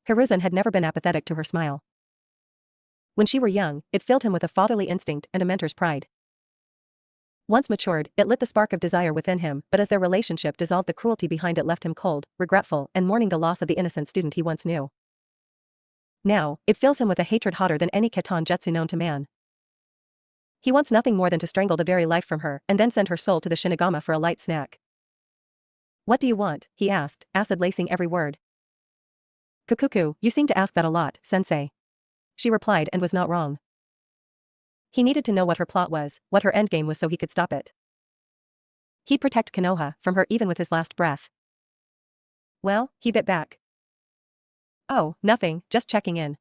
Hiruzen had never been apathetic to her smile. When she were young, it filled him with a fatherly instinct and a mentor's pride. Once matured, it lit the spark of desire within him, but as their relationship dissolved, the cruelty behind it left him cold, regretful, and mourning the loss of the innocent student he once knew. Now, it fills him with a hatred hotter than any Keton Jetsu known to man. He wants nothing more than to strangle the very life from her and then send her soul to the Shinigama for a light snack. "What do you want?" he asked, acid lacing every word. "Kukuku, you seem to ask that a lot, sensei." She replied and was not wrong. He needed to know what her plot was, what her endgame was so he could stop it. He'd protect Konoha from her even with his last breath. "Well," he bit back. "Oh, nothing, just checking in.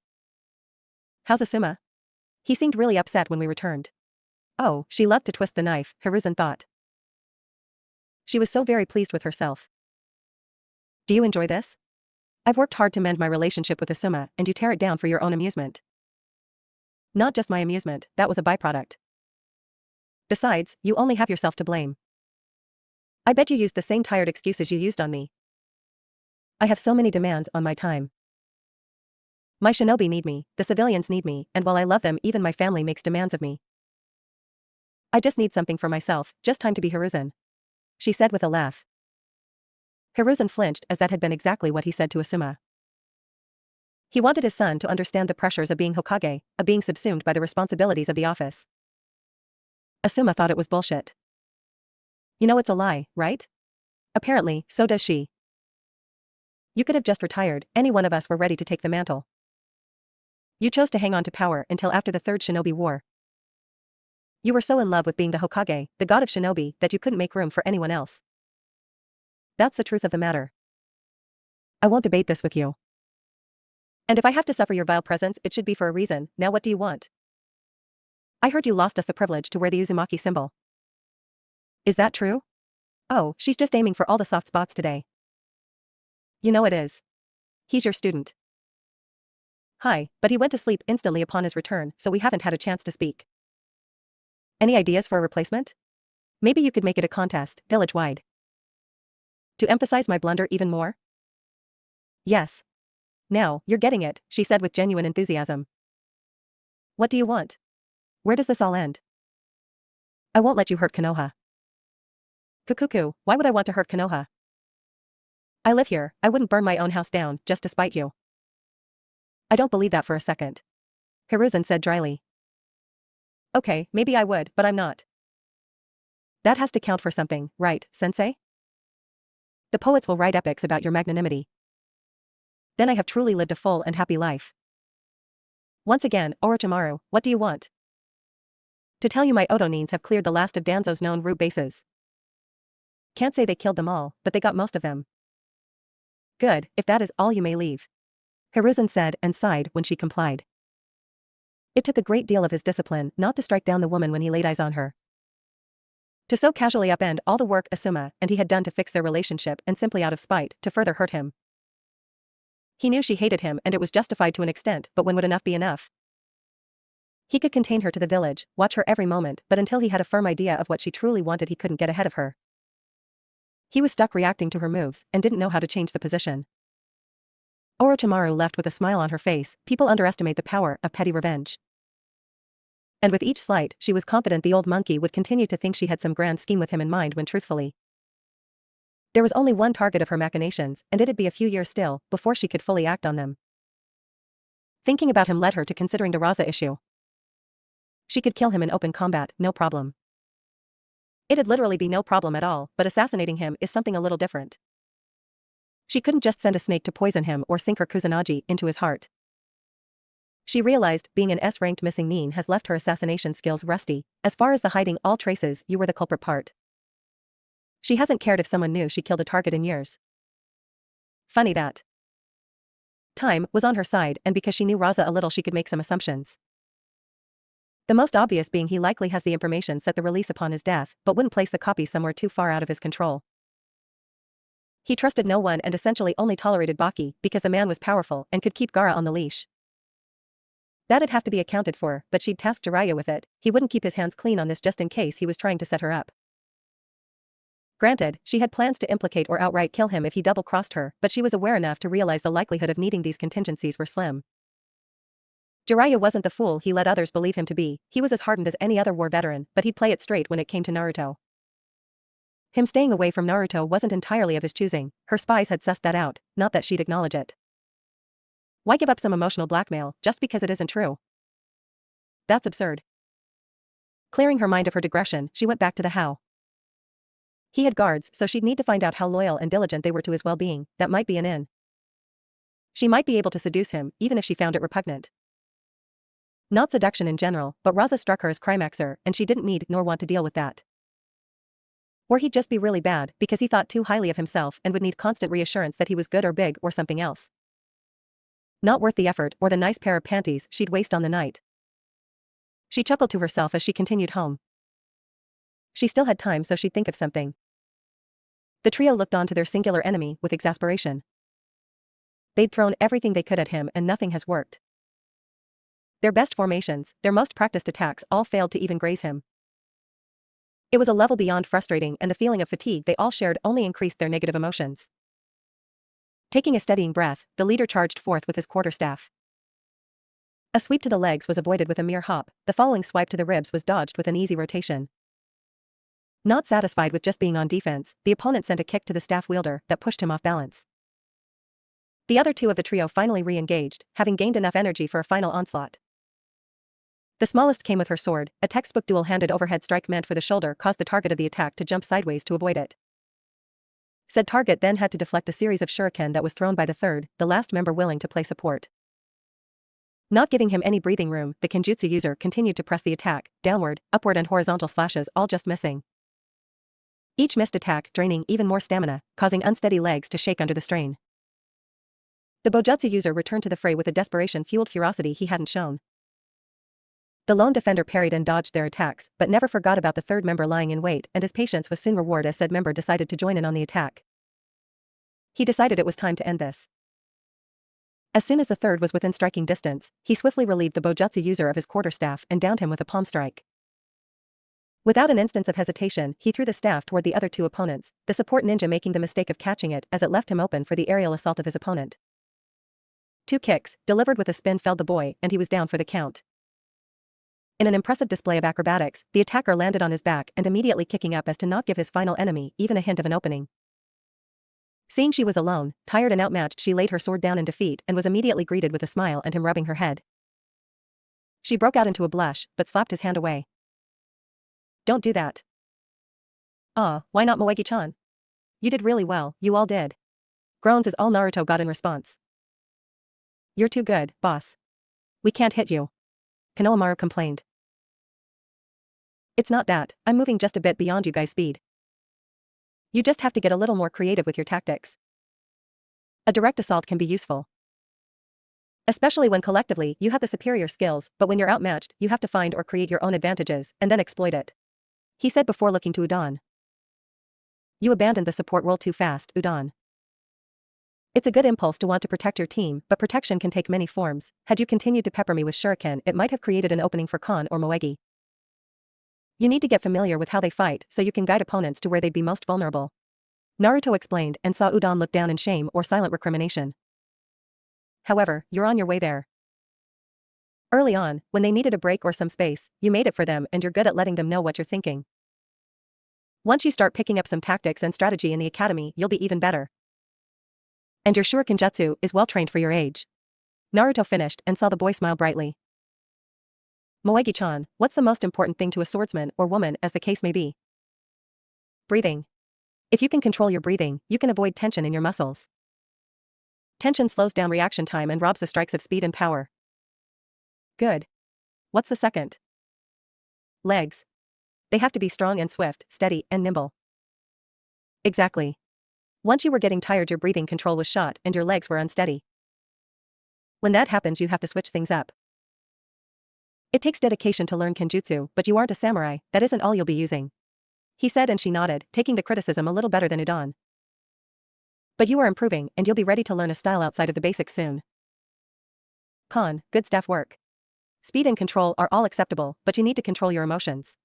How's Asuma?" He seemed really upset when we returned. Oh, she loved to twist the knife, Hiruzen thought. She was so very pleased with herself. "Do you enjoy this? I've worked hard to mend my relationship with Asuma, and you tear it down for your own amusement." "Not just my amusement, that was a byproduct. Besides, you only have yourself to blame. I bet you used the same tired excuses you used on me. I have so many demands on my time. My shinobi need me, the civilians need me, and while I love them, even my family makes demands of me. I just need something for myself, just time to be Hiruzen," she said with a laugh. Hiruzen flinched as that had been exactly what he said to Asuma. He wanted his son to understand the pressures of being Hokage, of being subsumed by the responsibilities of the office. Asuma thought it was bullshit. "You know it's a lie, right?" "Apparently, so does she. You could have just retired, any one of us were ready to take the mantle. You chose to hang on to power until after the Third Shinobi War. You were so in love with being the Hokage, the god of shinobi, that you couldn't make room for anyone else. That's the truth of the matter. I won't debate this with you. And if I have to suffer your vile presence, it should be for a reason. Now what do you want? I heard you lost us the privilege to wear the Uzumaki symbol. Is that true? Oh, she's just aiming for all the soft spots today. You know it is. He's your student." "Hi, but he went to sleep instantly upon his return, so we haven't had a chance to speak. Any ideas for a replacement? Maybe you could make it a contest, village-wide. To emphasize my blunder even more?" "Yes. Now, you're getting it," she said with genuine enthusiasm. "What do you want? Where does this all end?" "I won't let you hurt Konoha." "Kukuku, why would I want to hurt Konoha? I live here, I wouldn't burn my own house down, just to spite you." "I don't believe that for a second," Hiruzen said dryly. "Okay, maybe I would, but I'm not. That has to count for something, right, sensei? The poets will write epics about your magnanimity. Then I have truly lived a full and happy life." "Once again, Orochimaru, what do you want?" "To tell you my Otonines have cleared the last of Danzo's known root bases. Can't say they killed them all, but they got most of them." "Good, if that is all you may leave," Hiruzen said and sighed when she complied. It took a great deal of his discipline not to strike down the woman when he laid eyes on her. To so casually upend all the work Asuma and he had done to fix their relationship and simply out of spite to further hurt him. He knew she hated him and it was justified to an extent, but when would enough be enough? He could contain her to the village, watch her every moment, but until he had a firm idea of what she truly wanted, he couldn't get ahead of her. He was stuck reacting to her moves and didn't know how to change the position. Orochimaru left with a smile on her face. People underestimate the power of petty revenge. And with each slight, she was confident the old monkey would continue to think she had some grand scheme with him in mind when truthfully, there was only one target of her machinations, and it'd be a few years still before she could fully act on them. Thinking about him led her to considering the Raza issue. She could kill him in open combat, no problem. It'd literally be no problem at all, but assassinating him is something a little different. She couldn't just send a snake to poison him or sink her Kusanagi into his heart. She realized being an S-ranked missing nin has left her assassination skills rusty. As far as the hiding all traces, you were the culprit part. She hasn't cared if someone knew she killed a target in years. Funny that. Time was on her side, and because she knew Raza a little, she could make some assumptions. The most obvious being he likely has the information set the release upon his death, but wouldn't place the copy somewhere too far out of his control. He trusted no one and essentially only tolerated Baki because the man was powerful and could keep Gaara on the leash. That'd have to be accounted for, but she'd tasked Jiraiya with it. He wouldn't keep his hands clean on this just in case he was trying to set her up. Granted, she had plans to implicate or outright kill him if he double-crossed her, but she was aware enough to realize the likelihood of needing these contingencies were slim. Jiraiya wasn't the fool he let others believe him to be. He was as hardened as any other war veteran, but he'd play it straight when it came to Naruto. Him staying away from Naruto wasn't entirely of his choosing. Her spies had sussed that out, not that she'd acknowledge it. Why give up some emotional blackmail just because it isn't true? That's absurd. Clearing her mind of her digression, she went back to the how. He had guards, so she'd need to find out how loyal and diligent they were to his well-being. That might be an in. She might be able to seduce him, even if she found it repugnant. Not seduction in general, but Raza struck her as climaxer, and she didn't need nor want to deal with that. Or he'd just be really bad, because he thought too highly of himself and would need constant reassurance that he was good or big or something else. Not worth the effort or the nice pair of panties she'd waste on the night. She chuckled to herself as she continued home. She still had time, so she'd think of something. The trio looked on to their singular enemy with exasperation. They'd thrown everything they could at him and nothing has worked. Their best formations, their most practiced attacks all failed to even graze him. It was a level beyond frustrating, and the feeling of fatigue they all shared only increased their negative emotions. Taking a steadying breath, the leader charged forth with his quarterstaff. A sweep to the legs was avoided with a mere hop, the following swipe to the ribs was dodged with an easy rotation. Not satisfied with just being on defense, the opponent sent a kick to the staff wielder that pushed him off balance. The other two of the trio finally re-engaged, having gained enough energy for a final onslaught. The smallest came with her sword. A textbook dual-handed overhead strike meant for the shoulder caused the target of the attack to jump sideways to avoid it. Said target then had to deflect a series of shuriken that was thrown by the third, the last member willing to play support. Not giving him any breathing room, the kenjutsu user continued to press the attack, downward, upward and horizontal slashes all just missing. Each missed attack draining even more stamina, causing unsteady legs to shake under the strain. The bojutsu user returned to the fray with a desperation-fueled ferocity he hadn't shown. The lone defender parried and dodged their attacks, but never forgot about the third member lying in wait, and his patience was soon rewarded as said member decided to join in on the attack. He decided it was time to end this. As soon as the third was within striking distance, he swiftly relieved the bojutsu user of his quarterstaff and downed him with a palm strike. Without an instance of hesitation, he threw the staff toward the other two opponents, the support ninja making the mistake of catching it as it left him open for the aerial assault of his opponent. 2 kicks, delivered with a spin, felled the boy, and he was down for the count. In an impressive display of acrobatics, the attacker landed on his back and immediately kicking up as to not give his final enemy even a hint of an opening. Seeing she was alone, tired and outmatched, she laid her sword down in defeat and was immediately greeted with a smile and him rubbing her head. She broke out into a blush, but slapped his hand away. Don't do that. Why not, Moegi-chan? You did really well, you all did. Groans is all Naruto got in response. You're too good, boss. We can't hit you. Konohamaru complained. It's not that, I'm moving just a bit beyond you guys' speed. You just have to get a little more creative with your tactics. A direct assault can be useful. Especially when collectively you have the superior skills, but when you're outmatched, you have to find or create your own advantages, and then exploit it. He said before looking to Udon. You abandoned the support role too fast, Udon. It's a good impulse to want to protect your team, but protection can take many forms. Had you continued to pepper me with shuriken, it might have created an opening for Kon or Moegi. You need to get familiar with how they fight so you can guide opponents to where they'd be most vulnerable. Naruto explained and saw Udon look down in shame or silent recrimination. However, you're on your way there. Early on, when they needed a break or some space, you made it for them and you're good at letting them know what you're thinking. Once you start picking up some tactics and strategy in the academy, you'll be even better. And your shuriken jutsu is well trained for your age. Naruto finished and saw the boy smile brightly. Moegi-chan, what's the most important thing to a swordsman or woman as the case may be? Breathing. If you can control your breathing, you can avoid tension in your muscles. Tension slows down reaction time and robs the strikes of speed and power. Good. What's the second? Legs. They have to be strong and swift, steady and nimble. Exactly. Once you were getting tired, your breathing control was shot and your legs were unsteady. When that happens, you have to switch things up. It takes dedication to learn kenjutsu, but you aren't a samurai, that isn't all you'll be using. He said, and she nodded, taking the criticism a little better than Udon. But you are improving, and you'll be ready to learn a style outside of the basics soon. Kon, good staff work. Speed and control are all acceptable, but you need to control your emotions.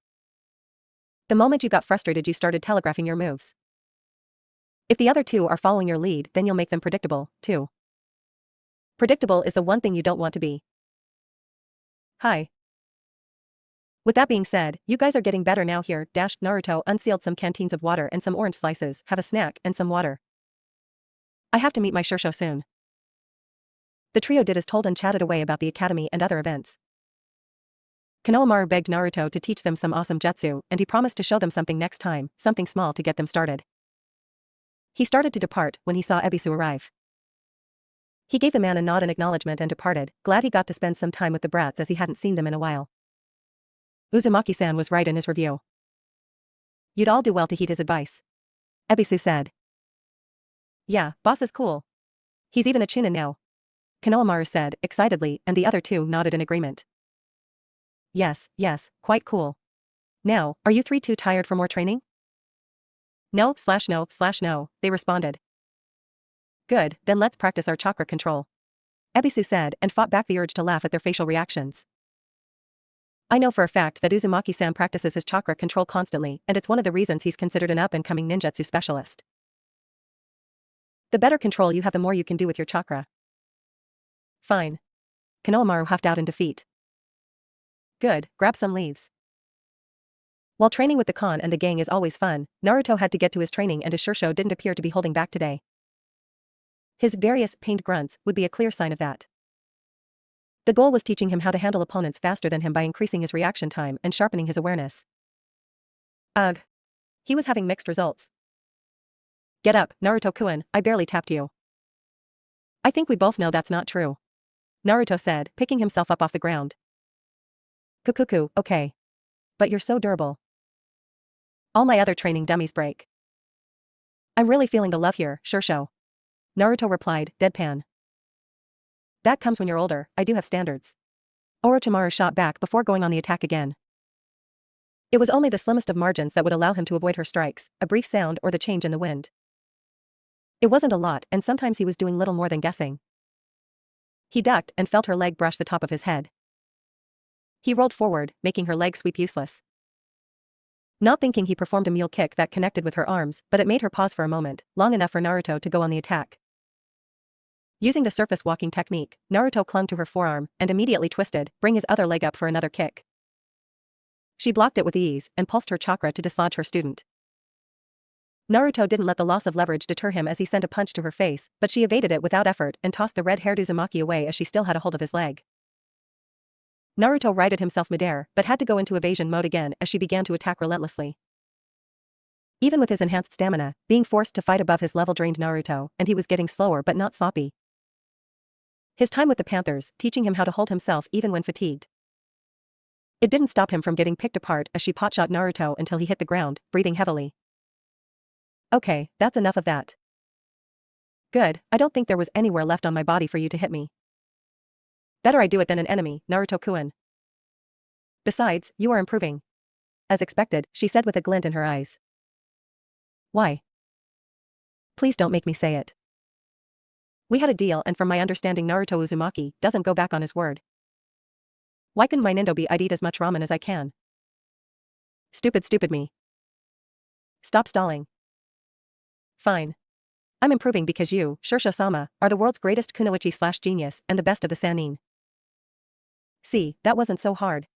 The moment you got frustrated, you started telegraphing your moves. If the other two are following your lead, then you'll make them predictable, too. Predictable is the one thing you don't want to be. Hi. With that being said, you guys are getting better now here. Naruto unsealed some canteens of water and some orange slices, have a snack and some water. I have to meet my Shursho soon. The trio did as told and chatted away about the academy and other events. Konohamaru begged Naruto to teach them some awesome jutsu, and he promised to show them something next time, something small to get them started. He started to depart when he saw Ebisu arrive. He gave the man a nod in acknowledgement and departed, glad he got to spend some time with the brats as he hadn't seen them in a while. Uzumaki-san was right in his review. You'd all do well to heed his advice. Ebisu said. Yeah, boss is cool. He's even a chunin now. Konohamaru said, excitedly, and the other two nodded in agreement. Yes, quite cool. Now, are you three too tired for more training? No, they responded. Good, then let's practice our chakra control. Ebisu said and fought back the urge to laugh at their facial reactions. I know for a fact that Uzumaki-san practices his chakra control constantly, and it's one of the reasons he's considered an up-and-coming ninjutsu specialist. The better control you have, the more you can do with your chakra. Fine. Konohamaru huffed out in defeat. Good, grab some leaves. While training with the Khan and the gang is always fun, Naruto had to get to his training and his Shursho didn't appear to be holding back today. His various pained grunts would be a clear sign of that. The goal was teaching him how to handle opponents faster than him by increasing his reaction time and sharpening his awareness. Ugh. He was having mixed results. Get up, Naruto-kun, I barely tapped you. I think we both know that's not true. Naruto said, picking himself up off the ground. Kukuku, okay. But you're so durable. All my other training dummies break. I'm really feeling the love here, Shursho. Naruto replied, deadpan. That comes when you're older, I do have standards. Orochimaru shot back before going on the attack again. It was only the slimmest of margins that would allow him to avoid her strikes, a brief sound or the change in the wind. It wasn't a lot, and sometimes he was doing little more than guessing. He ducked and felt her leg brush the top of his head. He rolled forward, making her leg sweep useless. Not thinking, he performed a mule kick that connected with her arms, but it made her pause for a moment, long enough for Naruto to go on the attack. Using the surface walking technique, Naruto clung to her forearm and immediately twisted, bring his other leg up for another kick. She blocked it with ease and pulsed her chakra to dislodge her student. Naruto didn't let the loss of leverage deter him as he sent a punch to her face, but she evaded it without effort and tossed the red-haired Uzumaki away as she still had a hold of his leg. Naruto righted himself midair, but had to go into evasion mode again as she began to attack relentlessly. Even with his enhanced stamina, being forced to fight above his level drained Naruto, and he was getting slower but not sloppy. His time with the Panthers, teaching him how to hold himself even when fatigued. It didn't stop him from getting picked apart as she potshot Naruto until he hit the ground, breathing heavily. Okay, that's enough of that. Good, I don't think there was anywhere left on my body for you to hit me. Better I do it than an enemy, Naruto-kun. Besides, you are improving. As expected, she said with a glint in her eyes. Why? Please don't make me say it. We had a deal, and from my understanding Naruto Uzumaki doesn't go back on his word. Why couldn't my Nindo be I'd eat as much ramen as I can? Stupid me. Stop stalling. Fine. I'm improving because you, Shursho-sama, are the world's greatest kunoichi/genius and the best of the Sannin. See, that wasn't so hard.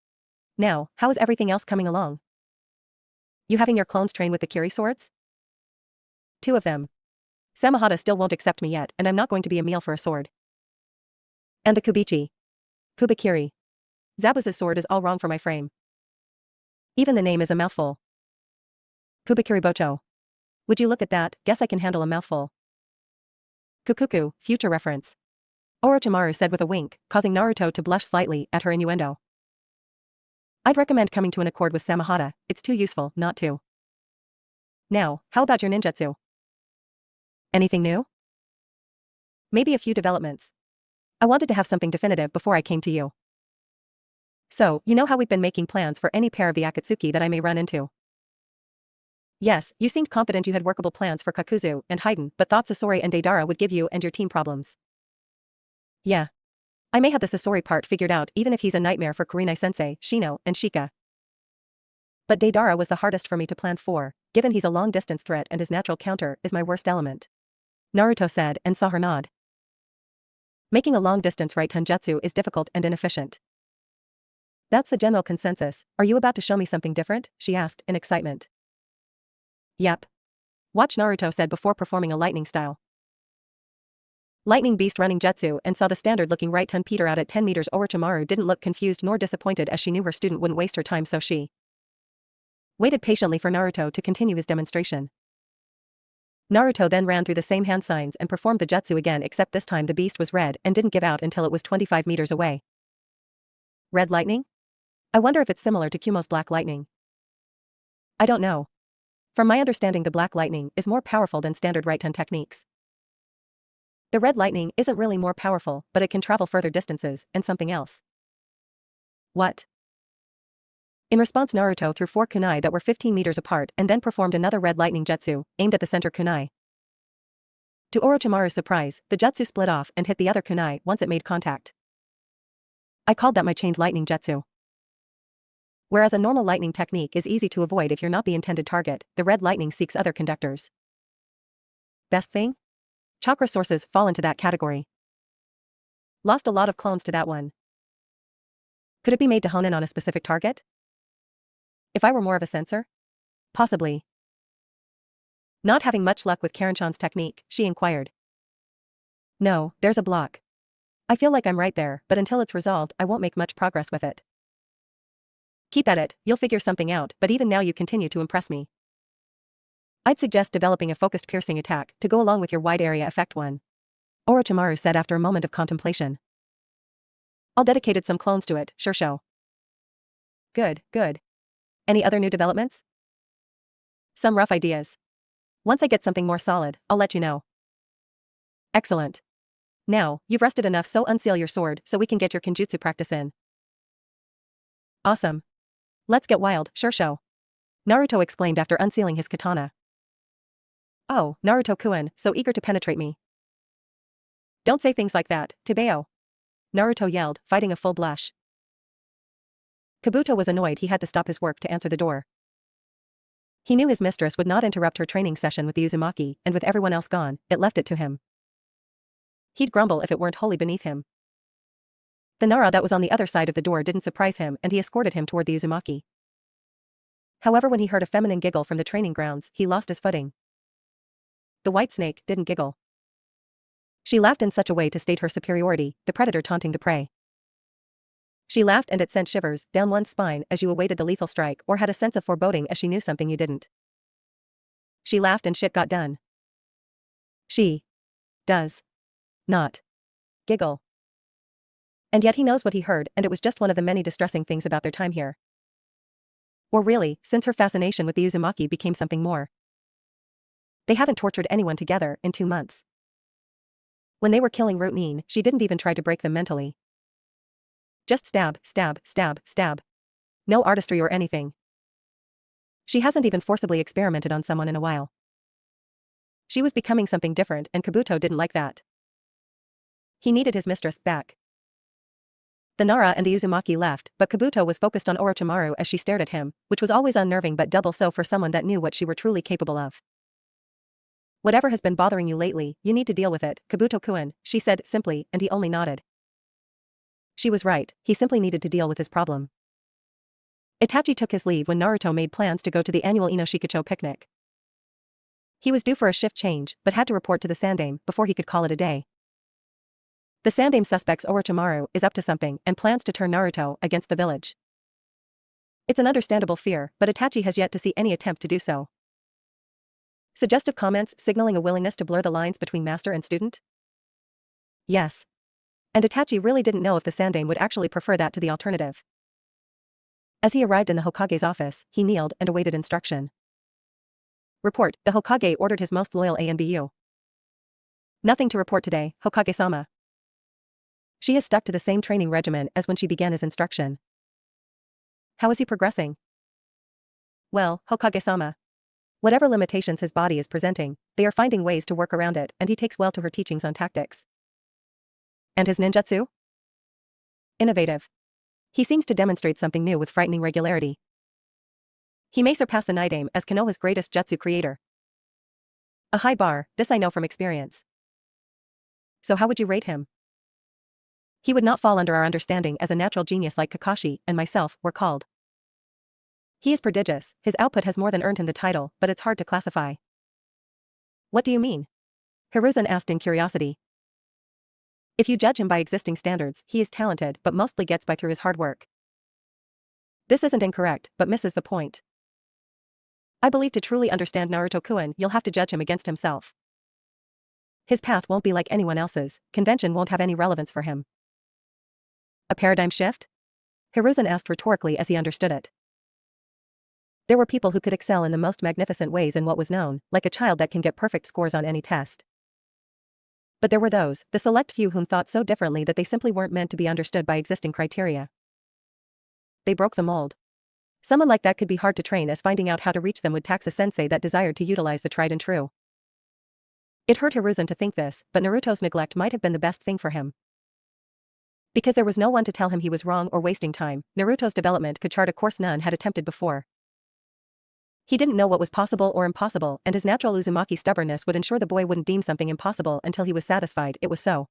Now, how is everything else coming along? You having your clones train with the Kiri swords? 2 of them. Samahata still won't accept me yet, and I'm not going to be a meal for a sword. And the Kubichi. Kubikiri. Zabuza's sword is all wrong for my frame. Even the name is a mouthful. Kubikiri Bocho. Would you look at that, guess I can handle a mouthful. Kukuku, future reference. Orochimaru said with a wink, causing Naruto to blush slightly at her innuendo. I'd recommend coming to an accord with Samahata, it's too useful not to. Now, how about your ninjutsu? Anything new? Maybe a few developments. I wanted to have something definitive before I came to you. So, you know how we've been making plans for any pair of the Akatsuki that I may run into. Yes, you seemed confident you had workable plans for Kakuzu and Haiden, but thought Sasori and Deidara would give you and your team problems. Yeah. I may have the Sasori part figured out even if he's a nightmare for Kurenai-sensei, Shino, and Shika. But Deidara was the hardest for me to plan for, given he's a long-distance threat and his natural counter is my worst element. Naruto said and saw her nod. Making a long-distance right jutsu is difficult and inefficient. That's the general consensus. Are you about to show me something different? She asked in excitement. Yep. Watch, Naruto said before performing a lightning style. Lightning beast running jutsu and saw the standard looking right ton peter out at 10 meters. Orochimaru didn't look confused nor disappointed as she knew her student wouldn't waste her time, so she waited patiently for Naruto to continue his demonstration. Naruto then ran through the same hand signs and performed the jutsu again, except this time the beast was red and didn't give out until it was 25 meters away. Red lightning? I wonder if it's similar to Kumo's black lightning. I don't know. From my understanding, the black lightning is more powerful than standard right ton techniques. The red lightning isn't really more powerful, but it can travel further distances, and something else. What? In response, Naruto threw 4 kunai that were 15 meters apart and then performed another red lightning jutsu, aimed at the center kunai. To Orochimaru's surprise, the jutsu split off and hit the other kunai once it made contact. I called that my chained lightning jutsu. Whereas a normal lightning technique is easy to avoid if you're not the intended target, the red lightning seeks other conductors. Best thing? Chakra sources fall into that category. Lost a lot of clones to that one. Could it be made to hone in on a specific target? If I were more of a sensor? Possibly. Not having much luck with Karanchan's technique, she inquired. No, there's a block. I feel like I'm right there, but until it's resolved, I won't make much progress with it. Keep at it, you'll figure something out, but even now you continue to impress me. I'd suggest developing a focused piercing attack to go along with your wide area effect one. Orochimaru said after a moment of contemplation. I'll dedicate some clones to it, sure show. Good, good. Any other new developments? Some rough ideas. Once I get something more solid, I'll let you know. Excellent. Now, you've rested enough, so unseal your sword so we can get your kenjutsu practice in. Awesome. Let's get wild, sure show. Naruto exclaimed after unsealing his katana. Oh, Naruto-kun, so eager to penetrate me. Don't say things like that, Tebeo. Naruto yelled, fighting a full blush. Kabuto was annoyed he had to stop his work to answer the door. He knew his mistress would not interrupt her training session with the Uzumaki, and with everyone else gone, it left it to him. He'd grumble if it weren't wholly beneath him. The Nara that was on the other side of the door didn't surprise him, and he escorted him toward the Uzumaki. However, when he heard a feminine giggle from the training grounds, he lost his footing. The white snake didn't giggle. She laughed in such a way to state her superiority, the predator taunting the prey. She laughed and it sent shivers down one's spine as you awaited the lethal strike or had a sense of foreboding as she knew something you didn't. She laughed and shit got done. She does not giggle. And yet he knows what he heard, and it was just one of the many distressing things about their time here. Or really, since her fascination with the Uzumaki became something more. They haven't tortured anyone together in 2 months. When they were killing routine, she didn't even try to break them mentally. Just stab, stab, stab, stab. No artistry or anything. She hasn't even forcibly experimented on someone in a while. She was becoming something different, and Kabuto didn't like that. He needed his mistress back. The Nara and the Uzumaki left, but Kabuto was focused on Orochimaru as she stared at him, which was always unnerving but double so for someone that knew what she were truly capable of. Whatever has been bothering you lately, you need to deal with it, Kabuto-kun, she said simply, and he only nodded. She was right, he simply needed to deal with his problem. Itachi took his leave when Naruto made plans to go to the annual Inoshikacho picnic. He was due for a shift change, but had to report to the Sandaime before he could call it a day. The Sandaime suspects Orochimaru is up to something and plans to turn Naruto against the village. It's an understandable fear, but Itachi has yet to see any attempt to do so. Suggestive comments signaling a willingness to blur the lines between master and student? Yes. And Itachi really didn't know if the Sandaime would actually prefer that to the alternative. As he arrived in the Hokage's office, he kneeled and awaited instruction. Report, the Hokage ordered his most loyal ANBU. Nothing to report today, Hokage-sama. She has stuck to the same training regimen as when she began his instruction. How is he progressing? Well, Hokage-sama. Whatever limitations his body is presenting, they are finding ways to work around it, and he takes well to her teachings on tactics. And his ninjutsu? Innovative. He seems to demonstrate something new with frightening regularity. He may surpass the Nidaime as Konoha's greatest jutsu creator. A high bar, this I know from experience. So how would you rate him? He would not fall under our understanding as a natural genius like Kakashi and myself were called. He is prodigious, his output has more than earned him the title, but it's hard to classify. What do you mean? Hiruzen asked in curiosity. If you judge him by existing standards, he is talented but mostly gets by through his hard work. This isn't incorrect, but misses the point. I believe to truly understand Naruto-kun, you'll have to judge him against himself. His path won't be like anyone else's, convention won't have any relevance for him. A paradigm shift? Hiruzen asked rhetorically as he understood it. There were people who could excel in the most magnificent ways in what was known, like a child that can get perfect scores on any test. But there were those, the select few whom thought so differently that they simply weren't meant to be understood by existing criteria. They broke the mold. Someone like that could be hard to train, as finding out how to reach them would tax a sensei that desired to utilize the tried and true. It hurt Hiruzen to think this, but Naruto's neglect might have been the best thing for him. Because there was no one to tell him he was wrong or wasting time, Naruto's development could chart a course none had attempted before. He didn't know what was possible or impossible, and his natural Uzumaki stubbornness would ensure the boy wouldn't deem something impossible until he was satisfied it was so.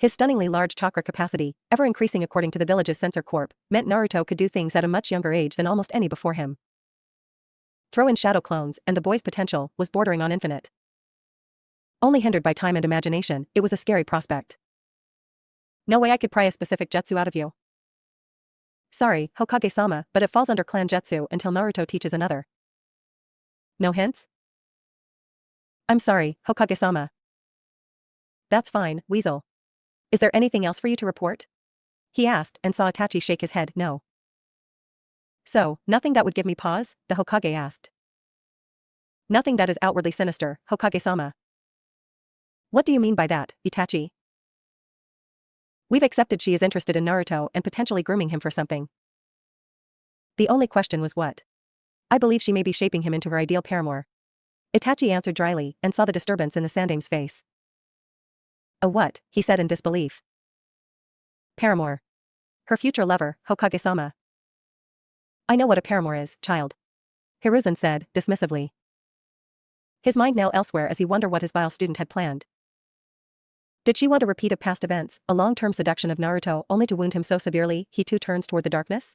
His stunningly large chakra capacity, ever increasing according to the village's censor corp, meant Naruto could do things at a much younger age than almost any before him. Throw in shadow clones, and the boy's potential was bordering on infinite. Only hindered by time and imagination, it was a scary prospect. No way I could pry a specific jutsu out of you. Sorry, Hokage-sama, but it falls under clan jutsu until Naruto teaches another. No hints? I'm sorry, Hokage-sama. That's fine, Weasel. Is there anything else for you to report? He asked and saw Itachi shake his head no. So, nothing that would give me pause? The Hokage asked. Nothing that is outwardly sinister, Hokage-sama. What do you mean by that, Itachi? We've accepted she is interested in Naruto and potentially grooming him for something. The only question was what? I believe she may be shaping him into her ideal paramour. Itachi answered dryly and saw the disturbance in the Sandaime's face. A what? He said in disbelief. Paramour. Her future lover, Hokage-sama. I know what a paramour is, child. Hiruzen said, dismissively. His mind now elsewhere as he wondered what his vile student had planned. Did she want a repeat of past events, a long-term seduction of Naruto only to wound him so severely he too turns toward the darkness?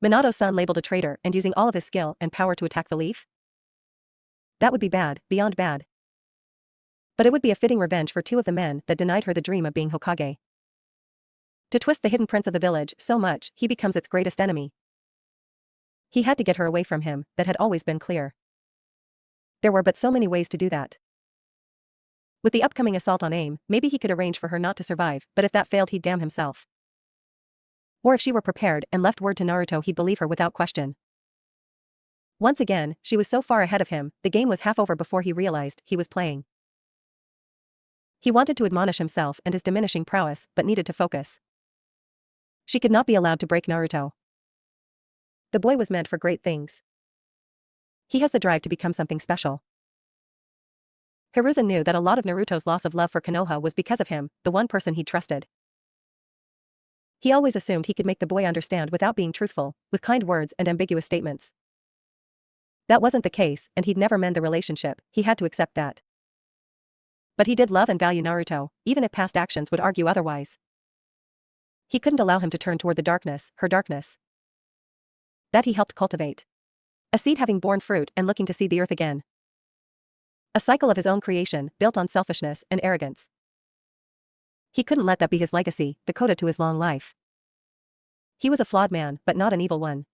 Minato's son labeled a traitor and using all of his skill and power to attack the leaf? That would be bad, beyond bad. But it would be a fitting revenge for two of the men that denied her the dream of being Hokage. To twist the hidden prince of the village so much, he becomes its greatest enemy. He had to get her away from him, that had always been clear. There were but so many ways to do that. With the upcoming assault on AIM, maybe he could arrange for her not to survive, but if that failed he'd damn himself. Or if she were prepared and left word to Naruto he'd believe her without question. Once again, she was so far ahead of him, the game was half over before he realized he was playing. He wanted to admonish himself and his diminishing prowess, but needed to focus. She could not be allowed to break Naruto. The boy was meant for great things. He has the drive to become something special. Hiruzen knew that a lot of Naruto's loss of love for Konoha was because of him, the one person he trusted. He always assumed he could make the boy understand without being truthful, with kind words and ambiguous statements. That wasn't the case, and he'd never mend the relationship, he had to accept that. But he did love and value Naruto, even if past actions would argue otherwise. He couldn't allow him to turn toward the darkness, her darkness. That he helped cultivate. A seed having borne fruit and looking to see the earth again. A cycle of his own creation, built on selfishness and arrogance. He couldn't let that be his legacy, the coda to his long life. He was a flawed man, but not an evil one.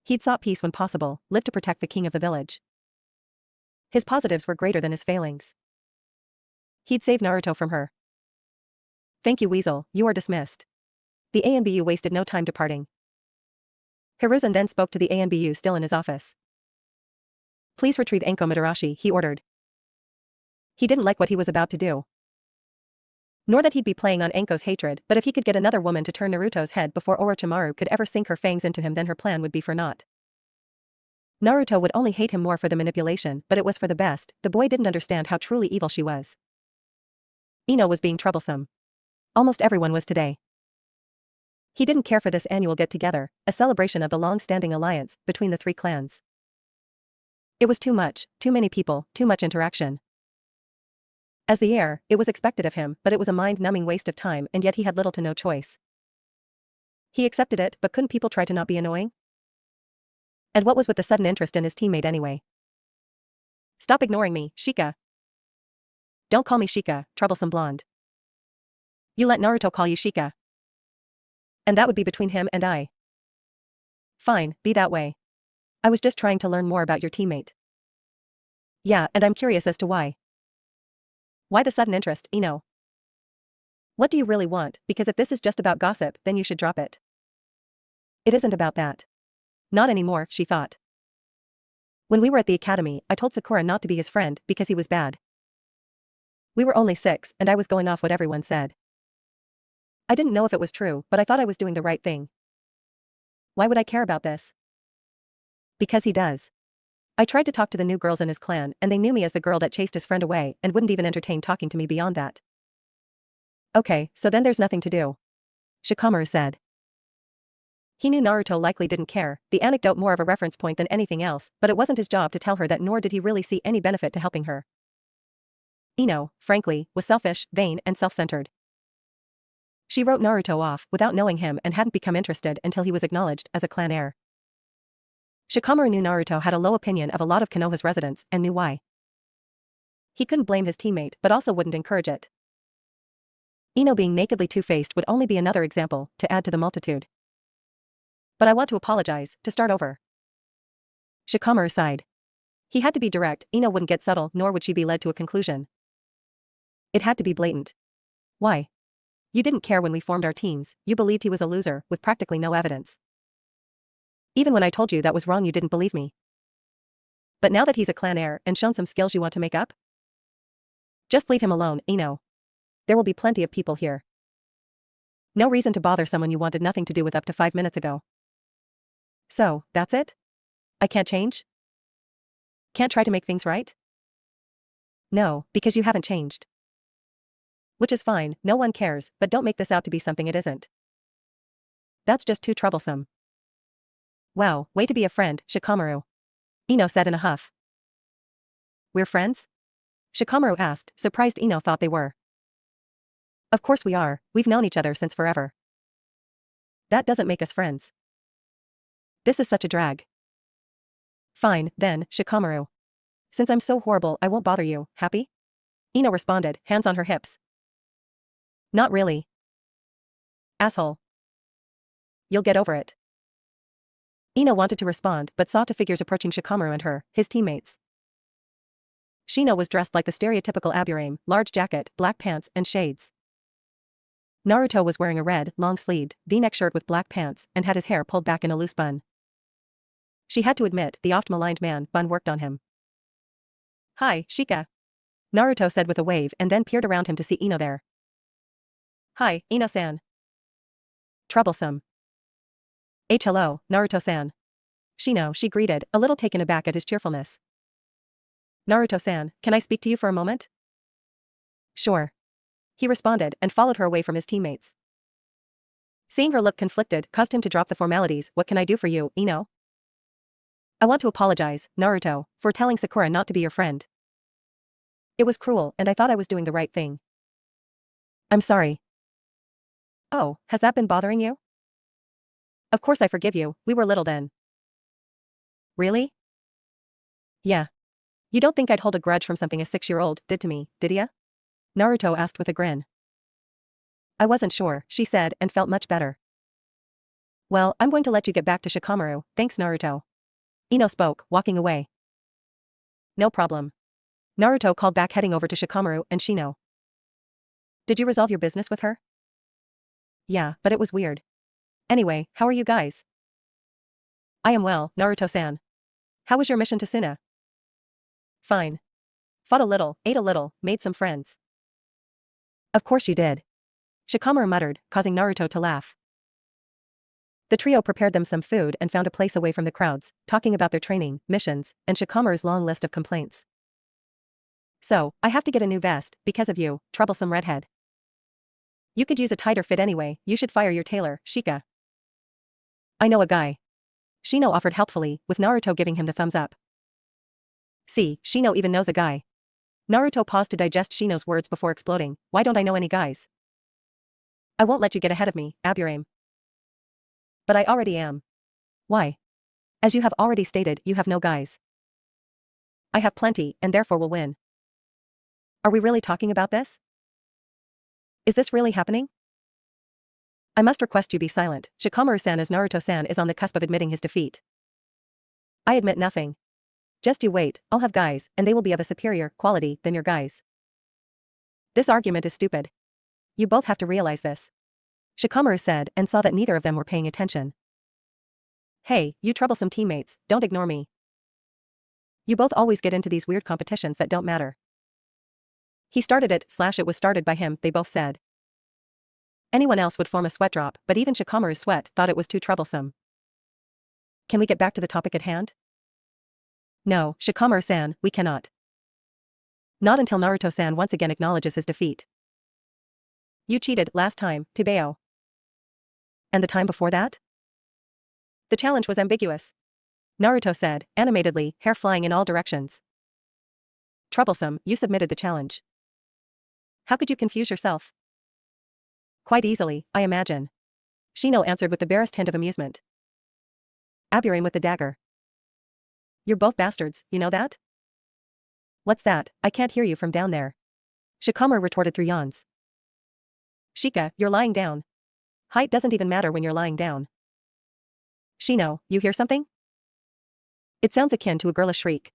He'd sought peace when possible, lived to protect the king of the village. His positives were greater than his failings. He'd save Naruto from her. Thank you, Weasel, you are dismissed. The ANBU wasted no time departing. Hiruzen then spoke to the ANBU still in his office. Please retrieve Enko Madarashi, he ordered. He didn't like what he was about to do. Nor that he'd be playing on Enko's hatred, but if he could get another woman to turn Naruto's head before Orochimaru could ever sink her fangs into him, then her plan would be for naught. Naruto would only hate him more for the manipulation, but it was for the best. The boy didn't understand how truly evil she was. Ino was being troublesome. Almost everyone was today. He didn't care for this annual get-together, a celebration of the long-standing alliance between the three clans. It was too much, too many people, too much interaction. As the heir, it was expected of him, but it was a mind-numbing waste of time, and yet he had little to no choice. He accepted it, but couldn't people try to not be annoying? And what was with the sudden interest in his teammate anyway? Stop ignoring me, Shika. Don't call me Shika, troublesome blonde. You let Naruto call you Shika. And that would be between him and I. Fine, be that way. I was just trying to learn more about your teammate. Yeah, and I'm curious as to why. Why the sudden interest, Ino? What do you really want? Because if this is just about gossip, then you should drop it. It isn't about that. Not anymore, she thought. When we were at the academy, I told Sakura not to be his friend because he was bad. We were only 6, and I was going off what everyone said. I didn't know if it was true, but I thought I was doing the right thing. Why would I care about this? Because he does. I tried to talk to the new girls in his clan, and they knew me as the girl that chased his friend away and wouldn't even entertain talking to me beyond that. Okay, so then there's nothing to do. Shikamaru said. He knew Naruto likely didn't care, the anecdote more of a reference point than anything else, but it wasn't his job to tell her that, nor did he really see any benefit to helping her. Ino, frankly, was selfish, vain, and self-centered. She wrote Naruto off without knowing him and hadn't become interested until he was acknowledged as a clan heir. Shikamaru knew Naruto had a low opinion of a lot of Konoha's residents and knew why. He couldn't blame his teammate but also wouldn't encourage it. Ino being nakedly two-faced would only be another example to add to the multitude. But I want to apologize, to start over. Shikamaru sighed. He had to be direct, Ino wouldn't get subtle nor would she be led to a conclusion. It had to be blatant. Why? You didn't care when we formed our teams, you believed he was a loser, with practically no evidence. Even when I told you that was wrong you didn't believe me. But now that he's a clan heir and shown some skills you want to make up? Just leave him alone, Ino. There will be plenty of people here. No reason to bother someone you wanted nothing to do with up to 5 minutes ago. So, that's it? I can't change? Can't try to make things right? No, because you haven't changed. Which is fine, no one cares, but don't make this out to be something it isn't. That's just too troublesome. Wow, way to be a friend, Shikamaru. Ino said in a huff. We're friends? Shikamaru asked, surprised Ino thought they were. Of course we are, we've known each other since forever. That doesn't make us friends. This is such a drag. Fine, then, Shikamaru. Since I'm so horrible I won't bother you, happy? Ino responded, hands on her hips. Not really. Asshole. You'll get over it. Ino wanted to respond but saw two figures approaching Shikamaru and her, his teammates. Shino was dressed like the stereotypical Aburame, large jacket, black pants, and shades. Naruto was wearing a red, long-sleeved, V-neck shirt with black pants and had his hair pulled back in a loose bun. She had to admit the oft-maligned bun worked on him. Hi, Shika. Naruto said with a wave and then peered around him to see Ino there. Hi, Ino-san. Troublesome. Hello, Naruto-san. Shino, she greeted, a little taken aback at his cheerfulness. Naruto-san, can I speak to you for a moment? Sure. He responded and followed her away from his teammates. Seeing her look conflicted caused him to drop the formalities. What can I do for you, Ino? I want to apologize, Naruto, for telling Sakura not to be your friend. It was cruel and I thought I was doing the right thing. I'm sorry. Oh, has that been bothering you? Of course I forgive you, we were little then. Really? Yeah. You don't think I'd hold a grudge from something a 6-year-old did to me, did ya? Naruto asked with a grin. I wasn't sure, she said and felt much better. Well, I'm going to let you get back to Shikamaru, thanks Naruto. Ino spoke, walking away. No problem. Naruto called back, heading over to Shikamaru and Shino. Did you resolve your business with her? Yeah, but it was weird. Anyway, how are you guys? I am well, Naruto-san. How was your mission to Suna? Fine. Fought a little, ate a little, made some friends. Of course you did. Shikamaru muttered, causing Naruto to laugh. The trio prepared them some food and found a place away from the crowds, talking about their training, missions, and Shikamaru's long list of complaints. So, I have to get a new vest, because of you, troublesome redhead. You could use a tighter fit anyway, you should fire your tailor, Shika. I know a guy. Shino offered helpfully, with Naruto giving him the thumbs up. See, Shino even knows a guy. Naruto paused to digest Shino's words before exploding. Why don't I know any guys? I won't let you get ahead of me, Aburame. But I already am. Why? As you have already stated, you have no guys. I have plenty, and therefore will win. Are we really talking about this? Is this really happening? I must request you be silent, Shikamaru-san, as Naruto-san is on the cusp of admitting his defeat. I admit nothing. Just you wait, I'll have guys, and they will be of a superior quality than your guys. This argument is stupid. You both have to realize this. Shikamaru said and saw that neither of them were paying attention. Hey, you troublesome teammates, don't ignore me. You both always get into these weird competitions that don't matter. He started it / it was started by him, they both said. Anyone else would form a sweat drop, but even Shikamaru's sweat thought it was too troublesome. Can we get back to the topic at hand? No, Shikamaru-san, we cannot. Not until Naruto-san once again acknowledges his defeat. You cheated last time, Tibeo. And the time before that? The challenge was ambiguous. Naruto said, animatedly, hair flying in all directions. Troublesome, you submitted the challenge. How could you confuse yourself? Quite easily, I imagine. Shino answered with the barest hint of amusement. Aburame with the dagger. You're both bastards, you know that? What's that? I can't hear you from down there. Shikamaru retorted through yawns. Shika, you're lying down. Height doesn't even matter when you're lying down. Shino, you hear something? It sounds akin to a girlish shriek.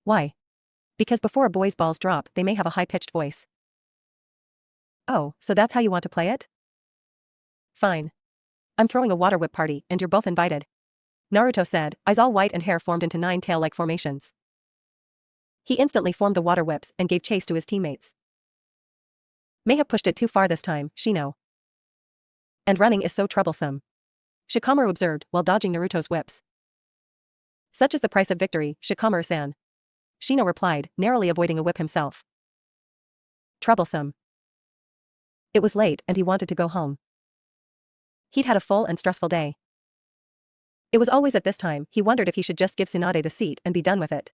Why? Because before a boy's balls drop, they may have a high-pitched voice. Oh, so that's how you want to play it? Fine. I'm throwing a water whip party, and you're both invited. Naruto said, eyes all white and hair formed into 9 tail-like formations. He instantly formed the water whips and gave chase to his teammates. May have pushed it too far this time, Shino. And running is so troublesome. Shikamaru observed, while dodging Naruto's whips. Such is the price of victory, Shikamaru-san. Shino replied, narrowly avoiding a whip himself. Troublesome. It was late and he wanted to go home. He'd had a full and stressful day. It was always at this time he wondered if he should just give Tsunade the seat and be done with it.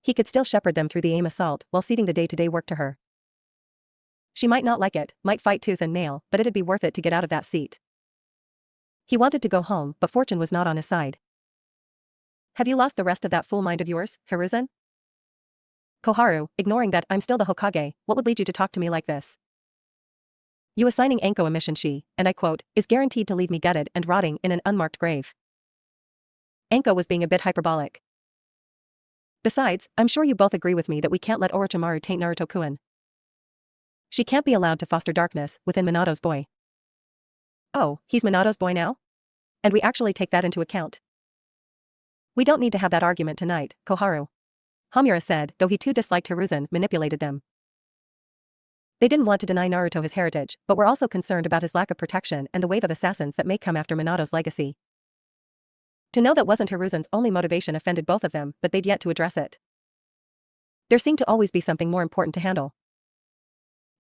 He could still shepherd them through the aim assault while ceding the day-to-day work to her. She might not like it, might fight tooth and nail, but it'd be worth it to get out of that seat. He wanted to go home, but fortune was not on his side. Have you lost the rest of that fool mind of yours, Hiruzen? Koharu, ignoring that I'm still the Hokage, what would lead you to talk to me like this? You assigning Anko a mission she, and I quote, is guaranteed to leave me gutted and rotting in an unmarked grave. Anko was being a bit hyperbolic. Besides, I'm sure you both agree with me that we can't let Orochimaru taint Naruto-kun. She can't be allowed to foster darkness within Minato's boy. Oh, he's Minato's boy now? And we actually take that into account. We don't need to have that argument tonight, Koharu. Hamura said, though he too disliked Hiruzen manipulated them. They didn't want to deny Naruto his heritage, but were also concerned about his lack of protection and the wave of assassins that may come after Minato's legacy. To know that wasn't Hiruzen's only motivation offended both of them, but they'd yet to address it. There seemed to always be something more important to handle.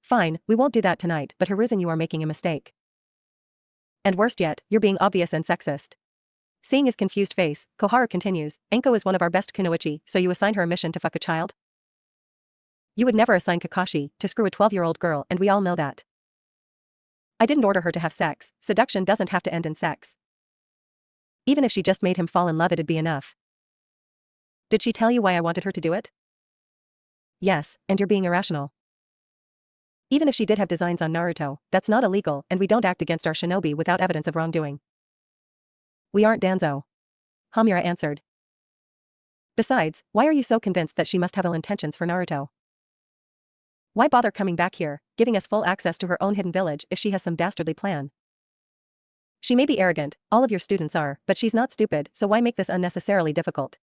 Fine, we won't do that tonight, but Hiruzen, you are making a mistake. And worst yet, you're being obvious and sexist. Seeing his confused face, Koharu continues, Anko is one of our best kunoichi, so you assign her a mission to fuck a child? You would never assign Kakashi to screw a 12-year-old girl, and we all know that. I didn't order her to have sex. Seduction doesn't have to end in sex. Even if she just made him fall in love, it'd be enough. Did she tell you why I wanted her to do it? Yes, and you're being irrational. Even if she did have designs on Naruto, that's not illegal, and we don't act against our shinobi without evidence of wrongdoing. We aren't Danzo. Hamura answered. Besides, why are you so convinced that she must have ill intentions for Naruto? Why bother coming back here, giving us full access to her own hidden village if she has some dastardly plan? She may be arrogant, all of your students are, but she's not stupid, so why make this unnecessarily difficult?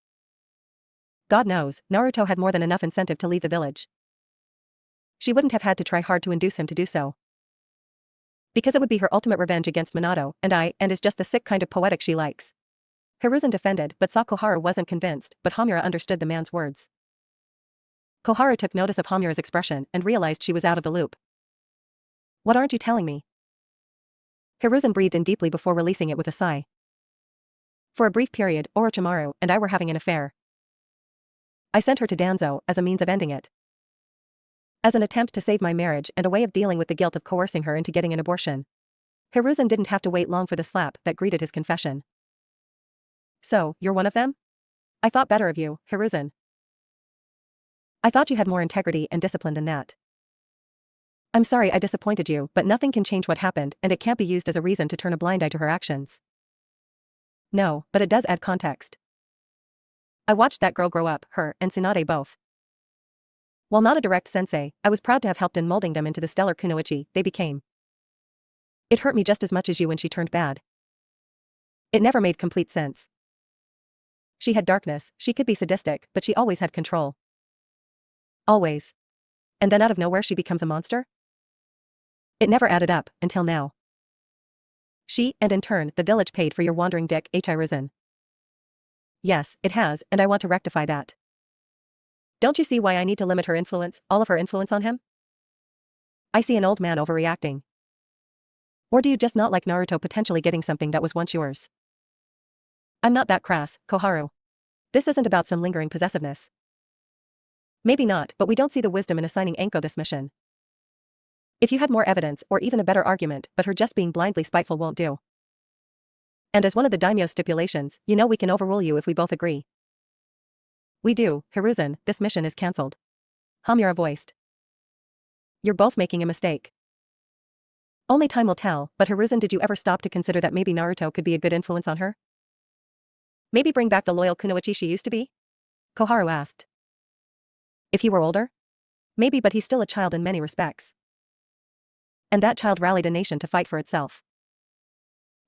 God knows, Naruto had more than enough incentive to leave the village. She wouldn't have had to try hard to induce him to do so. Because it would be her ultimate revenge against Minato, and is just the sick kind of poetic she likes. Hiruzen defended but saw Koharu wasn't convinced, but Hamura understood the man's words. Koharu took notice of Hamura's expression and realized she was out of the loop. What aren't you telling me? Hiruzen breathed in deeply before releasing it with a sigh. For a brief period, Orochimaru and I were having an affair. I sent her to Danzo as a means of ending it. As an attempt to save my marriage and a way of dealing with the guilt of coercing her into getting an abortion. Hiruzen didn't have to wait long for the slap that greeted his confession. So, you're one of them? I thought better of you, Hiruzen. I thought you had more integrity and discipline than that. I'm sorry I disappointed you, but nothing can change what happened and it can't be used as a reason to turn a blind eye to her actions. No, but it does add context. I watched that girl grow up, her and Tsunade both. While not a direct sensei, I was proud to have helped in molding them into the stellar kunoichi they became. It hurt me just as much as you when she turned bad. It never made complete sense. She had darkness, she could be sadistic, but she always had control. Always. And then out of nowhere she becomes a monster? It never added up, until now. She, and in turn, the village paid for your wandering dick, Hiruzen. Yes, it has, and I want to rectify that. Don't you see why I need to limit her influence, all of her influence on him? I see an old man overreacting. Or do you just not like Naruto potentially getting something that was once yours? I'm not that crass, Koharu. This isn't about some lingering possessiveness. Maybe not, but we don't see the wisdom in assigning Anko this mission. If you had more evidence or even a better argument, but her just being blindly spiteful won't do. And as one of the daimyo's stipulations, you know we can overrule you if we both agree. We do, Hiruzen, this mission is cancelled. Hamura voiced. You're both making a mistake. Only time will tell, but Hiruzen, did you ever stop to consider that maybe Naruto could be a good influence on her? Maybe bring back the loyal kunoichi she used to be? Koharu asked. If he were older? Maybe, but he's still a child in many respects. And that child rallied a nation to fight for itself.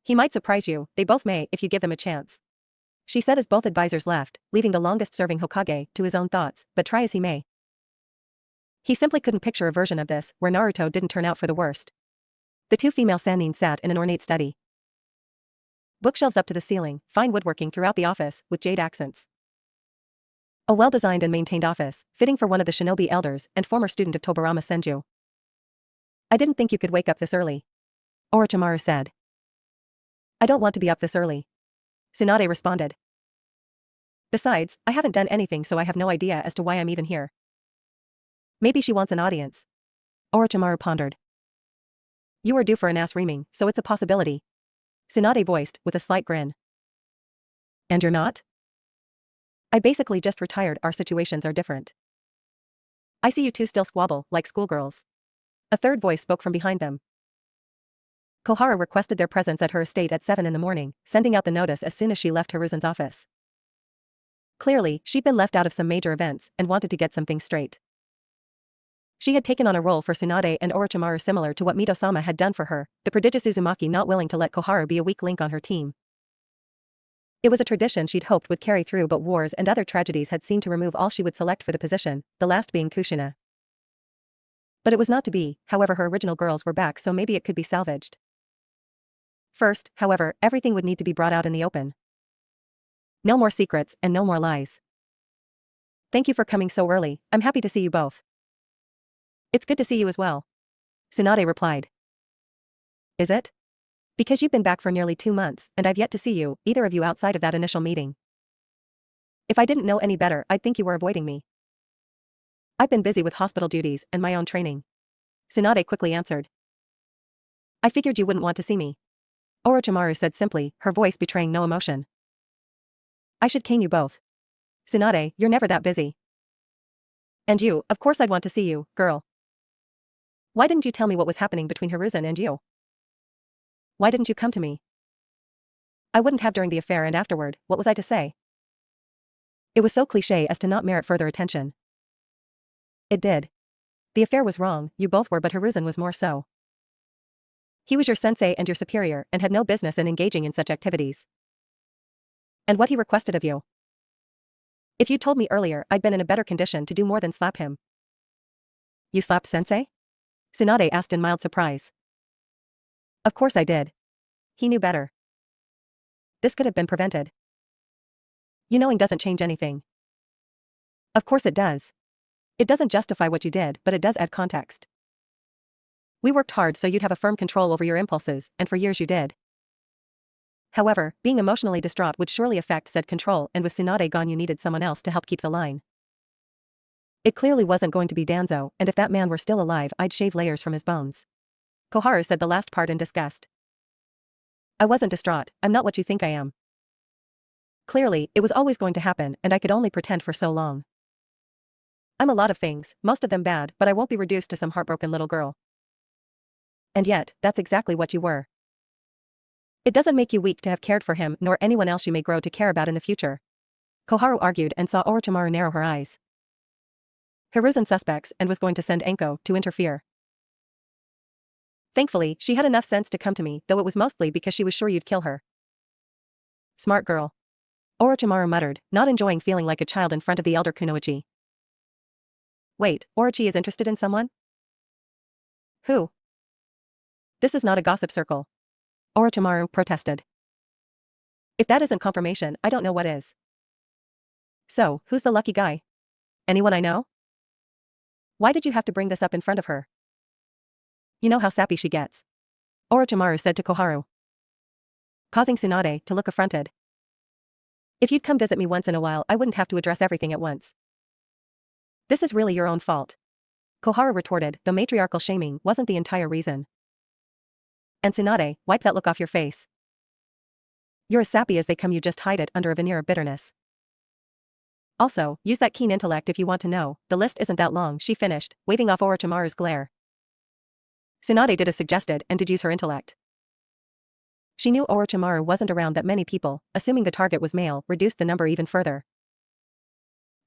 He might surprise you, they both may if you give them a chance. She said as both advisors left, leaving the longest-serving Hokage to his own thoughts, but try as he may. He simply couldn't picture a version of this where Naruto didn't turn out for the worst. The two female Sannin sat in an ornate study. Bookshelves up to the ceiling, fine woodworking throughout the office, with jade accents. A well-designed and maintained office, fitting for one of the shinobi elders and former student of Tobarama Senju. I didn't think you could wake up this early. Orochimaru said. I don't want to be up this early. Tsunade responded. Besides, I haven't done anything so I have no idea as to why I'm even here. Maybe she wants an audience. Orochimaru pondered. You are due for an ass reaming, so it's a possibility. Tsunade voiced, with a slight grin. And you're not? I basically just retired, our situations are different. I see you two still squabble, like schoolgirls. A third voice spoke from behind them. Koharu requested their presence at her estate at 7 in the morning, sending out the notice as soon as she left Hiruzen's office. Clearly, she'd been left out of some major events and wanted to get some things straight. She had taken on a role for Tsunade and Orochimaru similar to what Mito-sama had done for her, the prodigious Uzumaki not willing to let Koharu be a weak link on her team. It was a tradition she'd hoped would carry through, but wars and other tragedies had seemed to remove all she would select for the position, the last being Kushina. But it was not to be, however her original girls were back, so maybe it could be salvaged. First, however, everything would need to be brought out in the open. No more secrets and no more lies. Thank you for coming so early, I'm happy to see you both. It's good to see you as well. Tsunade replied. Is it? Because you've been back for nearly 2 months, and I've yet to see you, either of you, outside of that initial meeting. If I didn't know any better, I'd think you were avoiding me. I've been busy with hospital duties and my own training. Tsunade quickly answered. I figured you wouldn't want to see me. Orochimaru said simply, her voice betraying no emotion. I should cane you both. Tsunade, you're never that busy. And you, of course I'd want to see you, girl. Why didn't you tell me what was happening between Hiruzen and you? Why didn't you come to me? I wouldn't have during the affair and afterward, what was I to say? It was so cliché as to not merit further attention. It did. The affair was wrong, you both were, but Hiruzen was more so. He was your sensei and your superior and had no business in engaging in such activities. And what he requested of you? If you'd told me earlier, I'd been in a better condition to do more than slap him. You slapped sensei? Tsunade asked in mild surprise. Of course I did. He knew better. This could have been prevented. You knowing doesn't change anything. Of course it does. It doesn't justify what you did, but it does add context. We worked hard so you'd have a firm control over your impulses, and for years you did. However, being emotionally distraught would surely affect said control, and with Tsunade gone you needed someone else to help keep the line. It clearly wasn't going to be Danzo, and if that man were still alive I'd shave layers from his bones. Koharu said the last part in disgust. I wasn't distraught, I'm not what you think I am. Clearly, it was always going to happen, and I could only pretend for so long. I'm a lot of things, most of them bad, but I won't be reduced to some heartbroken little girl. And yet, that's exactly what you were. It doesn't make you weak to have cared for him nor anyone else you may grow to care about in the future. Koharu argued and saw Orochimaru narrow her eyes. Hiruzen suspects and was going to send Enko to interfere. Thankfully, she had enough sense to come to me, though it was mostly because she was sure you'd kill her. Smart girl. Orochimaru muttered, not enjoying feeling like a child in front of the elder Kunoichi. Wait, Orochi is interested in someone? Who? This is not a gossip circle. Orochimaru protested. If that isn't confirmation, I don't know what is. So, who's the lucky guy? Anyone I know? Why did you have to bring this up in front of her? You know how sappy she gets. Orochimaru said to Koharu, causing Tsunade to look affronted. If you'd come visit me once in a while I wouldn't have to address everything at once. This is really your own fault. Koharu retorted, though matriarchal shaming wasn't the entire reason. And Tsunade, wipe that look off your face. You're as sappy as they come, you just hide it under a veneer of bitterness. Also, use that keen intellect if you want to know, the list isn't that long, she finished, waving off Orochimaru's glare. Tsunade did as suggested and did use her intellect. She knew Orochimaru wasn't around that many people, assuming the target was male, reduced the number even further.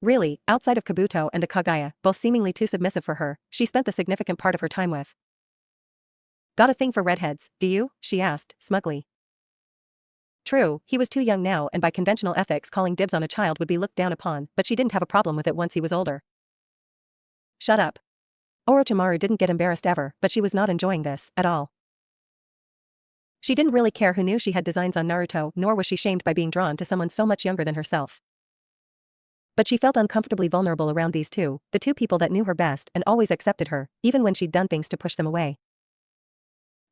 Really, outside of Kabuto and the Kagaya, both seemingly too submissive for her, she spent the significant part of her time with. Got a thing for redheads, do you? She asked, smugly. True, he was too young now and by conventional ethics calling dibs on a child would be looked down upon, but she didn't have a problem with it once he was older. Shut up. Orochimaru didn't get embarrassed ever, but she was not enjoying this, at all. She didn't really care who knew she had designs on Naruto, nor was she shamed by being drawn to someone so much younger than herself. But she felt uncomfortably vulnerable around these two, the two people that knew her best and always accepted her, even when she'd done things to push them away.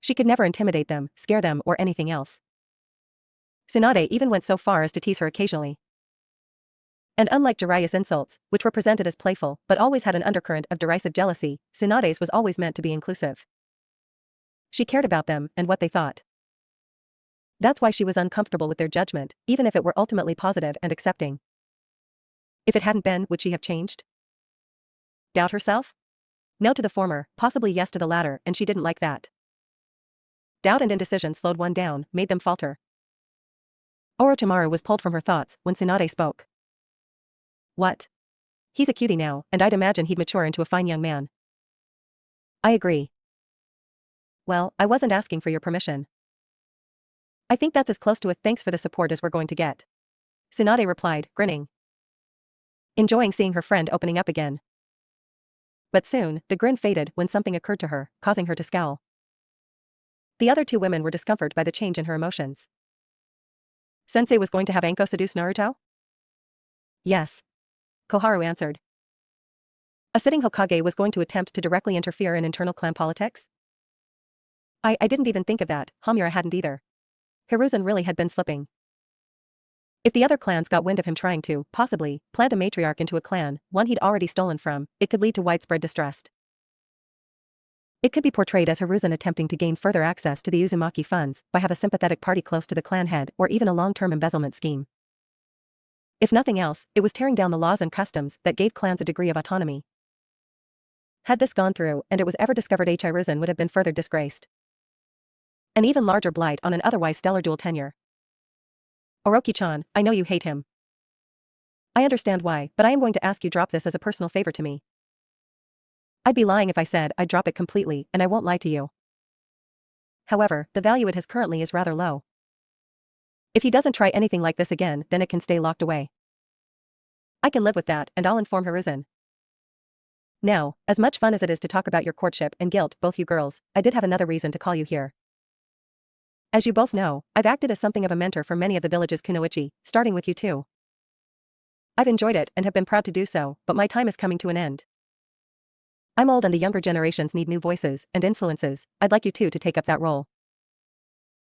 She could never intimidate them, scare them, or anything else. Tsunade even went so far as to tease her occasionally. And unlike Jiraiya's insults, which were presented as playful but always had an undercurrent of derisive jealousy, Tsunade's was always meant to be inclusive. She cared about them and what they thought. That's why she was uncomfortable with their judgment, even if it were ultimately positive and accepting. If it hadn't been, would she have changed? Doubt herself? No to the former, possibly yes to the latter, and she didn't like that. Doubt and indecision slowed one down, made them falter. Orochimaru was pulled from her thoughts when Tsunade spoke. What? He's a cutie now, and I'd imagine he'd mature into a fine young man. I agree. Well, I wasn't asking for your permission. I think that's as close to a thanks for the support as we're going to get. Tsunade replied, grinning. Enjoying seeing her friend opening up again. But soon, the grin faded when something occurred to her, causing her to scowl. The other two women were discomforted by the change in her emotions. Sensei was going to have Enko seduce Naruto? Yes. Koharu answered. A sitting Hokage was going to attempt to directly interfere in internal clan politics? I didn't even think of that, Hamura hadn't either. Hiruzen really had been slipping. If the other clans got wind of him trying to, possibly, plant a matriarch into a clan, one he'd already stolen from, it could lead to widespread distress. It could be portrayed as Hiruzen attempting to gain further access to the Uzumaki funds by have a sympathetic party close to the clan head or even a long-term embezzlement scheme. If nothing else, it was tearing down the laws and customs that gave clans a degree of autonomy. Had this gone through and it was ever discovered Hiruzen would have been further disgraced. An even larger blight on an otherwise stellar dual tenure. Orochi-chan, I know you hate him. I understand why, but I am going to ask you drop this as a personal favor to me. I'd be lying if I said I'd drop it completely, and I won't lie to you. However, the value it has currently is rather low. If he doesn't try anything like this again, then it can stay locked away. I can live with that, and I'll inform Hiruzen. Now, as much fun as it is to talk about your courtship and guilt, both you girls, I did have another reason to call you here. As you both know, I've acted as something of a mentor for many of the village's kunoichi, starting with you too. I've enjoyed it and have been proud to do so, but my time is coming to an end. I'm old and the younger generations need new voices and influences. I'd like you two to take up that role.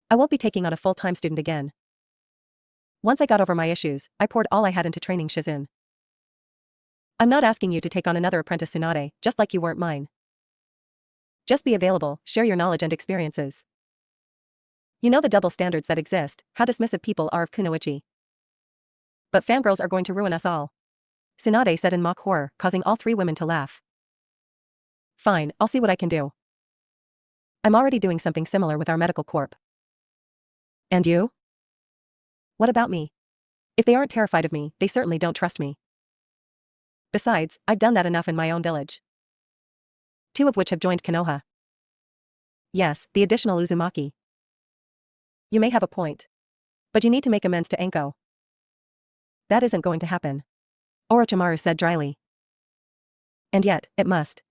I won't be taking on a full-time student again. Once I got over my issues, I poured all I had into training Shizune. I'm not asking you to take on another apprentice Tsunade, just like you weren't mine. Just be available, share your knowledge and experiences. You know the double standards that exist, how dismissive people are of kunoichi. But fangirls are going to ruin us all. Tsunade said in mock horror, causing all three women to laugh. Fine, I'll see what I can do. I'm already doing something similar with our medical corp. And you? What about me? If they aren't terrified of me, they certainly don't trust me. Besides, I've done that enough in my own village. 2 of which have joined Konoha. Yes, the additional Uzumaki. You may have a point. But you need to make amends to Anko. That isn't going to happen. Orochimaru said dryly. And yet, it must.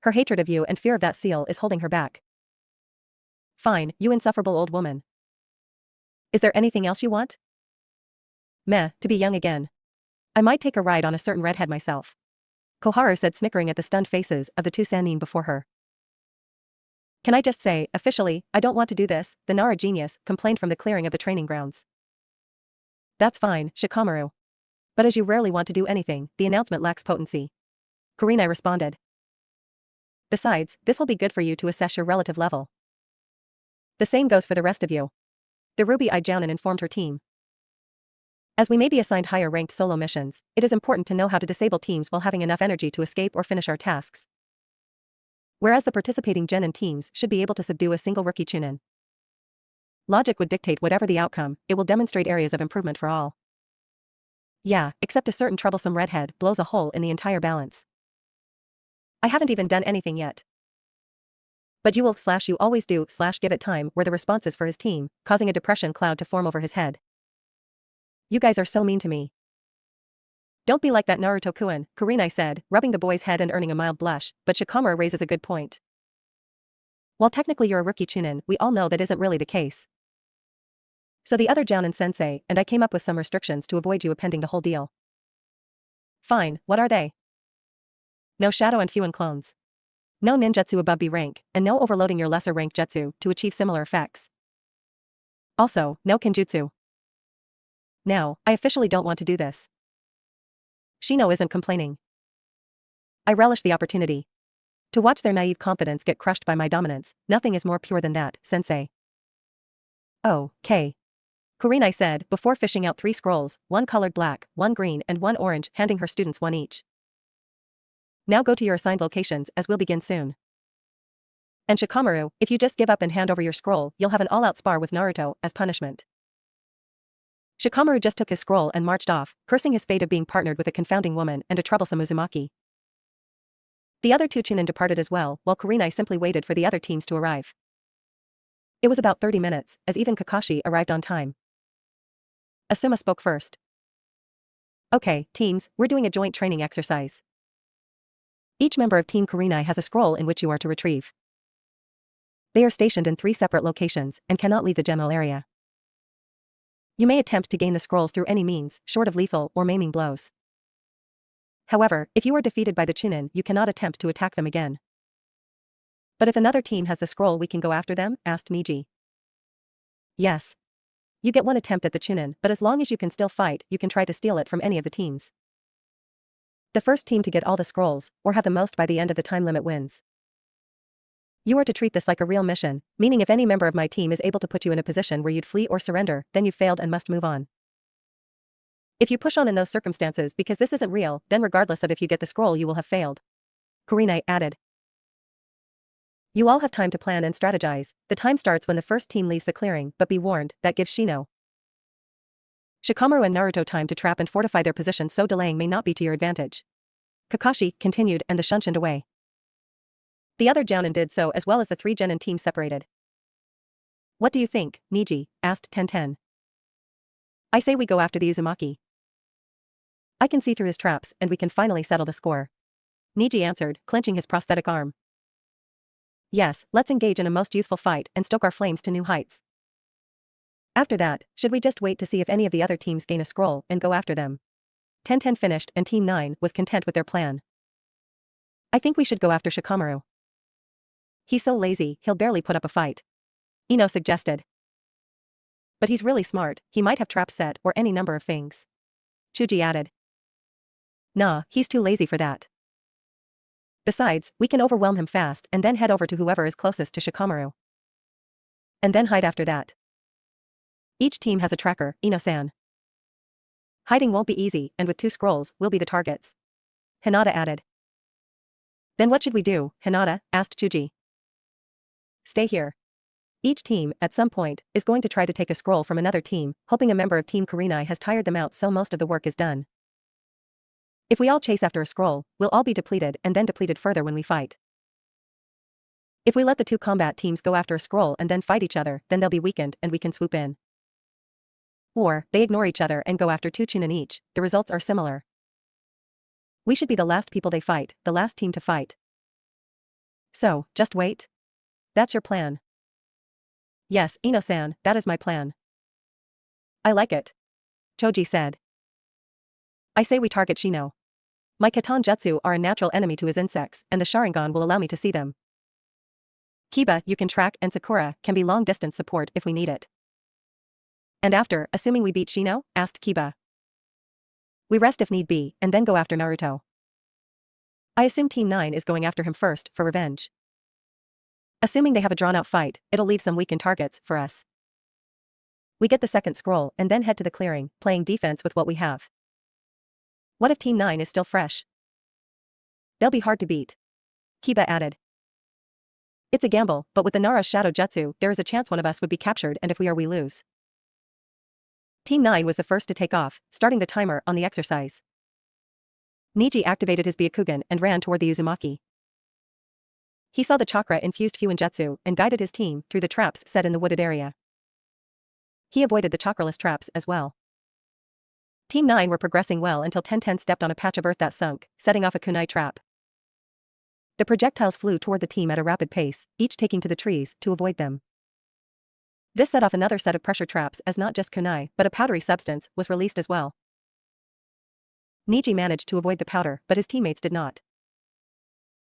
Her hatred of you and fear of that seal is holding her back. Fine, you insufferable old woman. Is there anything else you want? Meh, to be young again. I might take a ride on a certain redhead myself. Koharu said, snickering at the stunned faces of the 2 Sannin before her. Can I just say, officially, I don't want to do this, the Nara genius complained from the clearing of the training grounds. That's fine, Shikamaru. But as you rarely want to do anything, the announcement lacks potency. Kurenai responded. Besides, this will be good for you to assess your relative level. The same goes for the rest of you. The ruby-eyed Jounin informed her team. As we may be assigned higher-ranked solo missions, it is important to know how to disable teams while having enough energy to escape or finish our tasks. Whereas the participating genin teams should be able to subdue a single rookie Chunin. Logic would dictate whatever the outcome, it will demonstrate areas of improvement for all. Yeah, except a certain troublesome redhead blows a hole in the entire balance. I haven't even done anything yet. But you always do give it time were the responses for his team, causing a depression cloud to form over his head. You guys are so mean to me. Don't be like that Naruto-kun, Kurenai said, rubbing the boy's head and earning a mild blush, but Shikamaru raises a good point. While technically you're a rookie Chunin, we all know that isn't really the case. So the other Jounin sensei and I came up with some restrictions to avoid you appending the whole deal. Fine, what are they? No shadow and Fuin clones. No ninjutsu above B rank, and no overloading your lesser rank jutsu to achieve similar effects. Also, no kenjutsu. Now, I officially don't want to do this. Shino isn't complaining. I relish the opportunity. To watch their naive confidence get crushed by my dominance, nothing is more pure than that, sensei. Oh, K. Kurenai said, before fishing out 3 scrolls, 1 colored black, 1 green and 1 orange, handing her students 1 each. Now go to your assigned locations as we'll begin soon. And Shikamaru, if you just give up and hand over your scroll, you'll have an all-out spar with Naruto as punishment. Shikamaru just took his scroll and marched off, cursing his fate of being partnered with a confounding woman and a troublesome Uzumaki. The other 2 Chunin departed as well, while Kurenai simply waited for the other teams to arrive. It was about 30 minutes, as even Kakashi arrived on time. Asuma spoke first. Okay, teams, we're doing a joint training exercise. Each member of Team Kurenai has a scroll in which you are to retrieve. They are stationed in 3 separate locations and cannot leave the general area. You may attempt to gain the scrolls through any means, short of lethal or maiming blows. However, if you are defeated by the Chunin, you cannot attempt to attack them again. But if another team has the scroll, we can go after them, asked Niji. Yes. You get 1 attempt at the Chunin, but as long as you can still fight, you can try to steal it from any of the teams. The first team to get all the scrolls, or have the most by the end of the time limit wins. You are to treat this like a real mission, meaning if any member of my team is able to put you in a position where you'd flee or surrender, then you've failed and must move on. If you push on in those circumstances because this isn't real, then regardless of if you get the scroll you will have failed. Kurenai added. You all have time to plan and strategize, the time starts when the first team leaves the clearing, but be warned, that gives Shino, Shikamaru and Naruto time to trap and fortify their position, so delaying may not be to your advantage. Kakashi continued and the shunshined away. The other Jounin did so as well as the 3 genin teams separated. What do you think, Niji? Asked Tenten. I say we go after the Uzumaki. I can see through his traps and we can finally settle the score. Niji answered, clenching his prosthetic arm. Yes, let's engage in a most youthful fight and stoke our flames to new heights. After that, should we just wait to see if any of the other teams gain a scroll and go after them? Tenten finished and Team 9 was content with their plan. I think we should go after Shikamaru. He's so lazy, he'll barely put up a fight. Ino suggested. But he's really smart, he might have traps set or any number of things. Chuji added. Nah, he's too lazy for that. Besides, we can overwhelm him fast and then head over to whoever is closest to Shikamaru. And then hide after that. Each team has a tracker, Ino-san. Hiding won't be easy, and with 2 scrolls, we'll be the targets. Hinata added. Then what should we do, Hinata? Asked Chuji. Stay here. Each team, at some point, is going to try to take a scroll from another team, hoping a member of Team Kurenai has tired them out so most of the work is done. If we all chase after a scroll, we'll all be depleted and then depleted further when we fight. If we let the 2 combat teams go after a scroll and then fight each other, then they'll be weakened and we can swoop in. Or, they ignore each other and go after 2 chunin each, the results are similar. We should be the last people they fight, the last team to fight. So, just wait? That's your plan? Yes, Ino-san, that is my plan. I like it. Choji said. I say we target Shino. My Katan Jutsu are a natural enemy to his insects, and the Sharingan will allow me to see them. Kiba, you can track, and Sakura can be long-distance support if we need it. And after, assuming we beat Shino? Asked Kiba. We rest if need be, and then go after Naruto. I assume Team 9 is going after him first, for revenge. Assuming they have a drawn-out fight, it'll leave some weakened targets for us. We get the second scroll and then head to the clearing, playing defense with what we have. What if Team 9 is still fresh? They'll be hard to beat. Kiba added. It's a gamble, but with the Nara's Shadow Jutsu, there is a chance one of us would be captured, and if we lose. Team 9 was the first to take off, starting the timer on the exercise. Niji activated his Byakugan and ran toward the Uzumaki. He saw the chakra-infused Fuin Jutsu and guided his team through the traps set in the wooded area. He avoided the chakraless traps as well. Team 9 were progressing well until Tenten stepped on a patch of earth that sunk, setting off a kunai trap. The projectiles flew toward the team at a rapid pace, each taking to the trees to avoid them. This set off another set of pressure traps as not just kunai but a powdery substance was released as well. Niji managed to avoid the powder, but his teammates did not.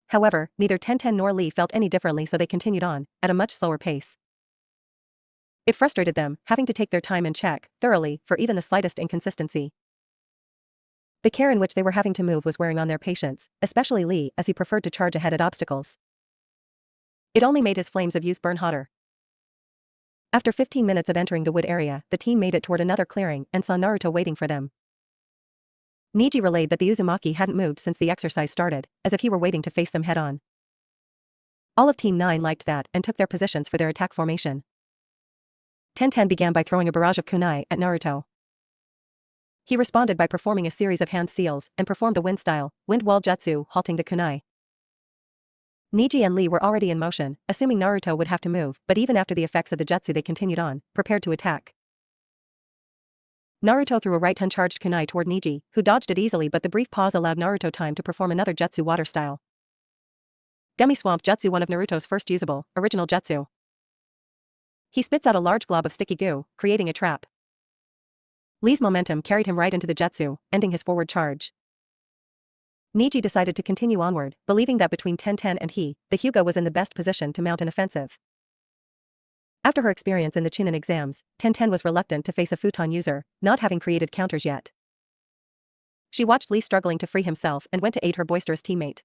However, neither Tenten nor Lee felt any differently, so they continued on, at a much slower pace. It frustrated them, having to take their time and check, thoroughly, for even the slightest inconsistency. The care in which they were having to move was wearing on their patience, especially Lee, as he preferred to charge ahead at obstacles. It only made his flames of youth burn hotter. After 15 minutes of entering the wood area, the team made it toward another clearing and saw Naruto waiting for them. Niji relayed that the Uzumaki hadn't moved since the exercise started, as if he were waiting to face them head-on. All of Team 9 liked that and took their positions for their attack formation. Tenten began by throwing a barrage of kunai at Naruto. He responded by performing a series of hand seals and performed the wind-style, wind wall jutsu, halting the kunai. Niji and Lee were already in motion, assuming Naruto would have to move, but even after the effects of the jutsu they continued on, prepared to attack. Naruto threw a right-hand charged kunai toward Niji, who dodged it easily, but the brief pause allowed Naruto time to perform another jutsu water style. Gummy Swamp Jutsu, one of Naruto's first usable, original jutsu. He spits out a large glob of sticky goo, creating a trap. Lee's momentum carried him right into the jutsu, ending his forward charge. Niji decided to continue onward, believing that between Tenten and he, the Hyuga was in the best position to mount an offensive. After her experience in the Chunin exams, Tenten was reluctant to face a futon user, not having created counters yet. She watched Lee struggling to free himself and went to aid her boisterous teammate.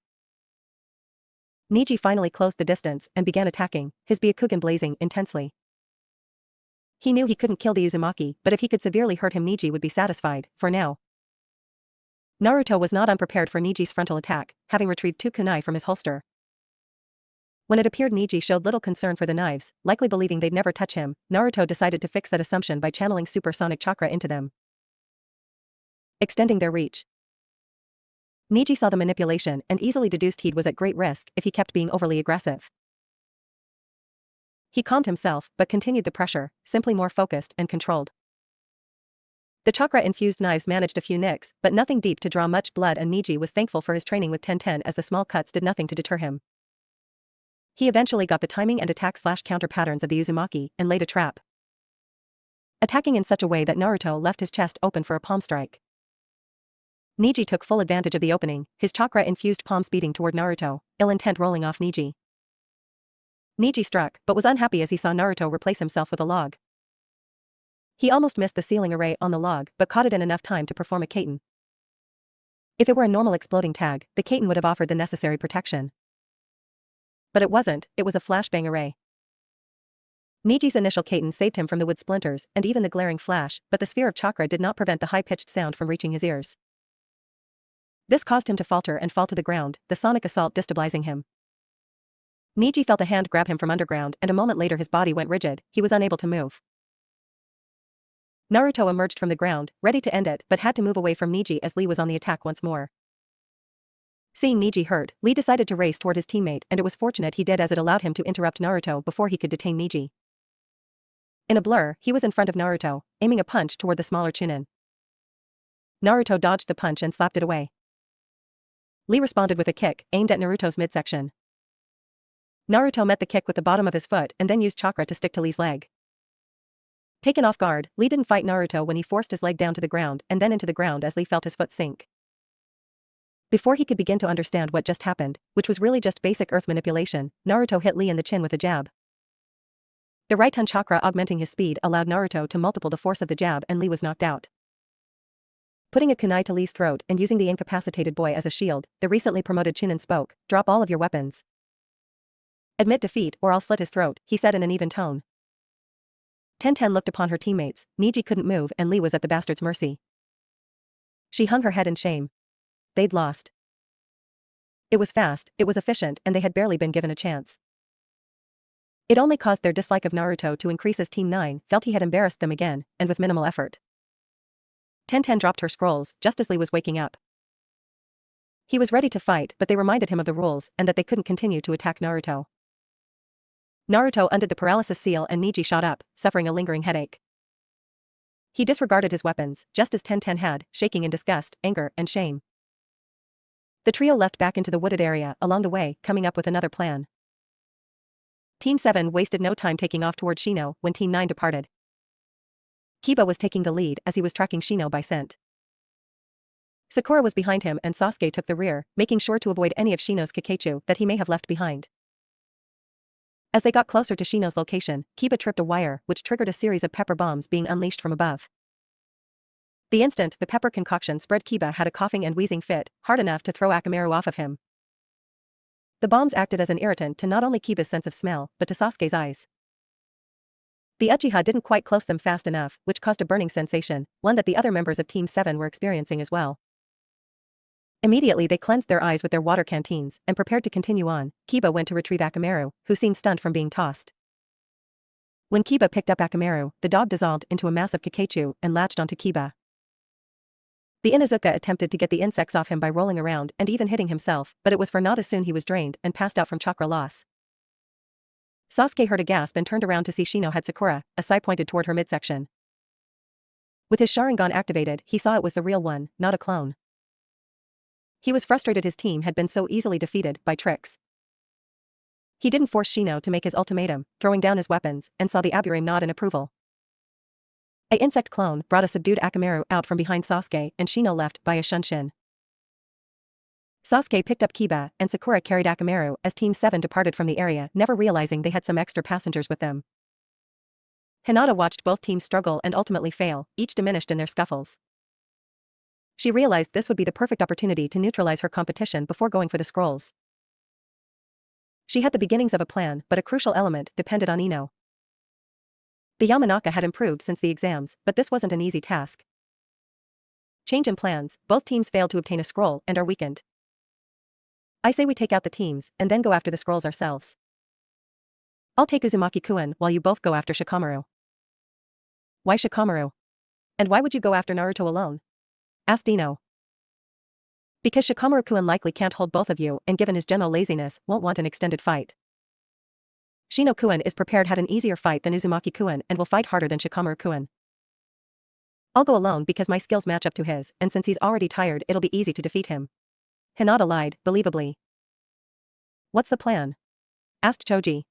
Niji finally closed the distance and began attacking, his Byakugan blazing intensely. He knew he couldn't kill the Uzumaki, but if he could severely hurt him, Niji would be satisfied, for now. Naruto was not unprepared for Niji's frontal attack, having retrieved 2 kunai from his holster. When it appeared Niji showed little concern for the knives, likely believing they'd never touch him, Naruto decided to fix that assumption by channeling supersonic chakra into them, extending their reach. Niji saw the manipulation and easily deduced he was at great risk if he kept being overly aggressive. He calmed himself but continued the pressure, simply more focused and controlled. The chakra-infused knives managed a few nicks, but nothing deep to draw much blood, and Niji was thankful for his training with Tenten, as the small cuts did nothing to deter him. He eventually got the timing and attack/counter patterns of the Uzumaki and laid a trap, attacking in such a way that Naruto left his chest open for a palm strike. Niji took full advantage of the opening, his chakra-infused palm speeding toward Naruto, ill intent rolling off Niji. Niji struck, but was unhappy as he saw Naruto replace himself with a log. He almost missed the ceiling array on the log, but caught it in enough time to perform a Katen. If it were a normal exploding tag, the Katen would have offered the necessary protection. But it wasn't, it was a flashbang array. Niji's initial Katen saved him from the wood splinters and even the glaring flash, but the sphere of chakra did not prevent the high-pitched sound from reaching his ears. This caused him to falter and fall to the ground, the sonic assault destabilizing him. Niji felt a hand grab him from underground and a moment later his body went rigid, he was unable to move. Naruto emerged from the ground, ready to end it but had to move away from Niji as Lee was on the attack once more. Seeing Niji hurt, Lee decided to race toward his teammate and it was fortunate he did as it allowed him to interrupt Naruto before he could detain Niji. In a blur, he was in front of Naruto, aiming a punch toward the smaller Chunin. Naruto dodged the punch and slapped it away. Lee responded with a kick, aimed at Naruto's midsection. Naruto met the kick with the bottom of his foot and then used chakra to stick to Lee's leg. Taken off guard, Lee didn't fight Naruto when he forced his leg down to the ground and then into the ground as Lee felt his foot sink. Before he could begin to understand what just happened, which was really just basic earth manipulation, Naruto hit Lee in the chin with a jab. The right hand chakra augmenting his speed allowed Naruto to multiple the force of the jab and Lee was knocked out. Putting a kunai to Lee's throat and using the incapacitated boy as a shield, the recently promoted Chunin spoke, "Drop all of your weapons. Admit defeat or I'll slit his throat," he said in an even tone. Tenten looked upon her teammates, Niji couldn't move and Lee was at the bastard's mercy. She hung her head in shame. They'd lost. It was fast, it was efficient and they had barely been given a chance. It only caused their dislike of Naruto to increase as Team 9 felt he had embarrassed them again, and with minimal effort. Tenten dropped her scrolls just as Lee was waking up. He was ready to fight but they reminded him of the rules and that they couldn't continue to attack Naruto. Naruto undid the paralysis seal and Niji shot up, suffering a lingering headache. He disregarded his weapons, just as Tenten had, shaking in disgust, anger, and shame. The trio left back into the wooded area, along the way, coming up with another plan. Team 7 wasted no time taking off toward Shino when Team 9 departed. Kiba was taking the lead as he was tracking Shino by scent. Sakura was behind him and Sasuke took the rear, making sure to avoid any of Shino's Kakechu that he may have left behind. As they got closer to Shino's location, Kiba tripped a wire which triggered a series of pepper bombs being unleashed from above. The instant the pepper concoction spread, Kiba had a coughing and wheezing fit, hard enough to throw Akamaru off of him. The bombs acted as an irritant to not only Kiba's sense of smell, but to Sasuke's eyes. The Uchiha didn't quite close them fast enough, which caused a burning sensation, one that the other members of Team 7 were experiencing as well. Immediately they cleansed their eyes with their water canteens, and prepared to continue on. Kiba went to retrieve Akamaru, who seemed stunned from being tossed. When Kiba picked up Akamaru, the dog dissolved into a massive Kakechu and latched onto Kiba. The Inuzuka attempted to get the insects off him by rolling around and even hitting himself, but it was for naught as soon he was drained and passed out from chakra loss. Sasuke heard a gasp and turned around to see Shino had Sakura, a sai pointed toward her midsection. With his Sharingan activated, he saw it was the real one, not a clone. He was frustrated his team had been so easily defeated by tricks. He didn't force Shino to make his ultimatum, throwing down his weapons, and saw the Aburame nod in approval. A insect clone brought a subdued Akamaru out from behind Sasuke and Shino left by a Shunshin. Sasuke picked up Kiba and Sakura carried Akamaru as Team 7 departed from the area, never realizing they had some extra passengers with them. Hinata watched both teams struggle and ultimately fail, each diminished in their scuffles. She realized this would be the perfect opportunity to neutralize her competition before going for the scrolls. She had the beginnings of a plan, but a crucial element depended on Ino. The Yamanaka had improved since the exams, but this wasn't an easy task. Change in plans, both teams failed to obtain a scroll and are weakened. I say we take out the teams, and then go after the scrolls ourselves. I'll take Uzumaki-kun while you both go after Shikamaru. Why Shikamaru? And why would you go after Naruto alone? Asked Ino. Because Shikamaru-kun likely can't hold both of you and given his general laziness, won't want an extended fight. Shino-kun is prepared had an easier fight than Uzumaki-kun and will fight harder than Shikamaru-kun. I'll go alone because my skills match up to his, and since he's already tired it'll be easy to defeat him. Hinata lied, believably. What's the plan? Asked Choji.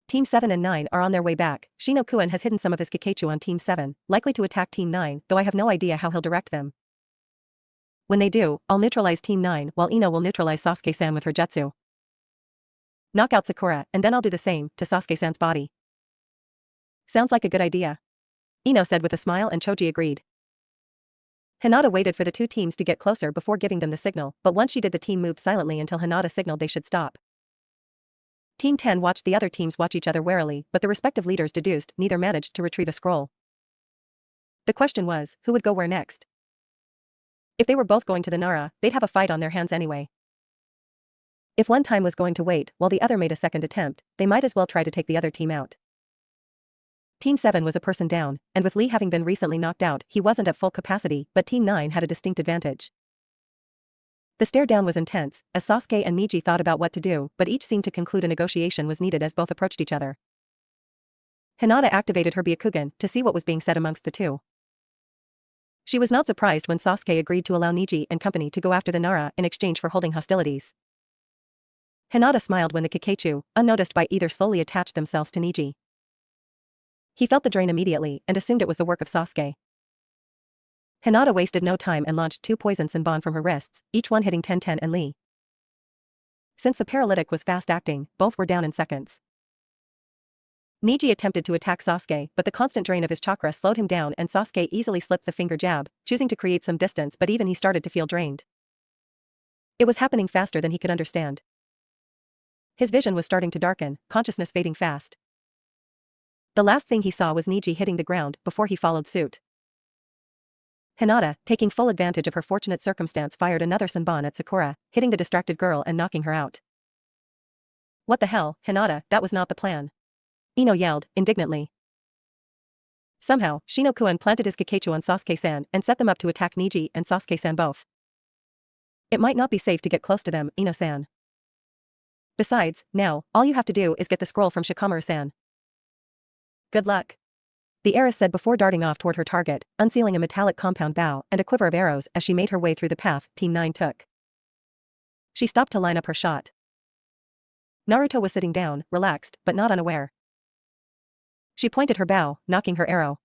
Team 7 and 9 are on their way back. Shino-kun has hidden some of his Kakechu on Team 7, likely to attack Team 9, though I have no idea how he'll direct them. When they do, I'll neutralize Team 9 while Ino will neutralize Sasuke-san with her jutsu. Knock out Sakura, and then I'll do the same to Sasuke-san's body. Sounds like a good idea. Ino said with a smile, and Choji agreed. Hinata waited for the two teams to get closer before giving them the signal, but once she did, the team moved silently until Hinata signaled they should stop. Team 10 watched the other teams watch each other warily, but the respective leaders deduced neither managed to retrieve a scroll. The question was, who would go where next? If they were both going to the Nara, they'd have a fight on their hands anyway. If one team was going to wait while the other made a second attempt, they might as well try to take the other team out. Team 7 was a person down, and with Lee having been recently knocked out, he wasn't at full capacity, but Team 9 had a distinct advantage. The stare down was intense, as Sasuke and Miji thought about what to do, but each seemed to conclude a negotiation was needed as both approached each other. Hinata activated her Byakugan to see what was being said amongst the two. She was not surprised when Sasuke agreed to allow Niji and company to go after the Nara in exchange for holding hostilities. Hinata smiled when the Kakachu, unnoticed by either, slowly attached themselves to Niji. He felt the drain immediately and assumed it was the work of Sasuke. Hinata wasted no time and launched two poison Senbon from her wrists, each one hitting Ten and Lee. Since the paralytic was fast-acting, both were down in seconds. Niji attempted to attack Sasuke, but the constant drain of his chakra slowed him down, and Sasuke easily slipped the finger jab, choosing to create some distance, but even he started to feel drained. It was happening faster than he could understand. His vision was starting to darken, consciousness fading fast. The last thing he saw was Niji hitting the ground before he followed suit. Hinata, taking full advantage of her fortunate circumstance, fired another Senbon at Sakura, hitting the distracted girl and knocking her out. What the hell, Hinata, that was not the plan. Ino yelled, indignantly. Somehow, Shino-kun planted his Kakachu on Sasuke-san and set them up to attack Niji and Sasuke-san both. It might not be safe to get close to them, Ino-san. Besides, now, all you have to do is get the scroll from Shikamaru-san. Good luck. The heiress said before darting off toward her target, unsealing a metallic compound bow and a quiver of arrows as she made her way through the path Team 9 took. She stopped to line up her shot. Naruto was sitting down, relaxed, but not unaware. She pointed her bow, knocking her arrow.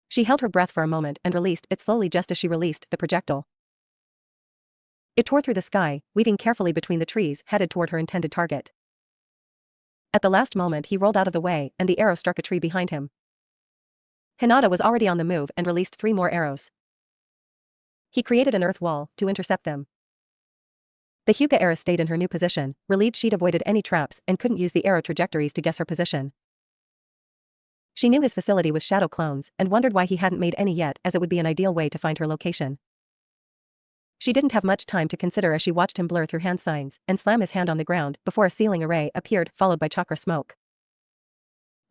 She held her breath for a moment and released it slowly just as she released the projectile. It tore through the sky, weaving carefully between the trees, headed toward her intended target. At the last moment he rolled out of the way and the arrow struck a tree behind him. Hinata was already on the move and released 3 more arrows. He created an earth wall to intercept them. The Hyuga heiress stayed in her new position, relieved she'd avoided any traps and couldn't use the arrow trajectories to guess her position. She knew his facility was shadow clones and wondered why he hadn't made any yet, as it would be an ideal way to find her location. She didn't have much time to consider as she watched him blur through hand signs and slam his hand on the ground before a ceiling array appeared, followed by chakra smoke.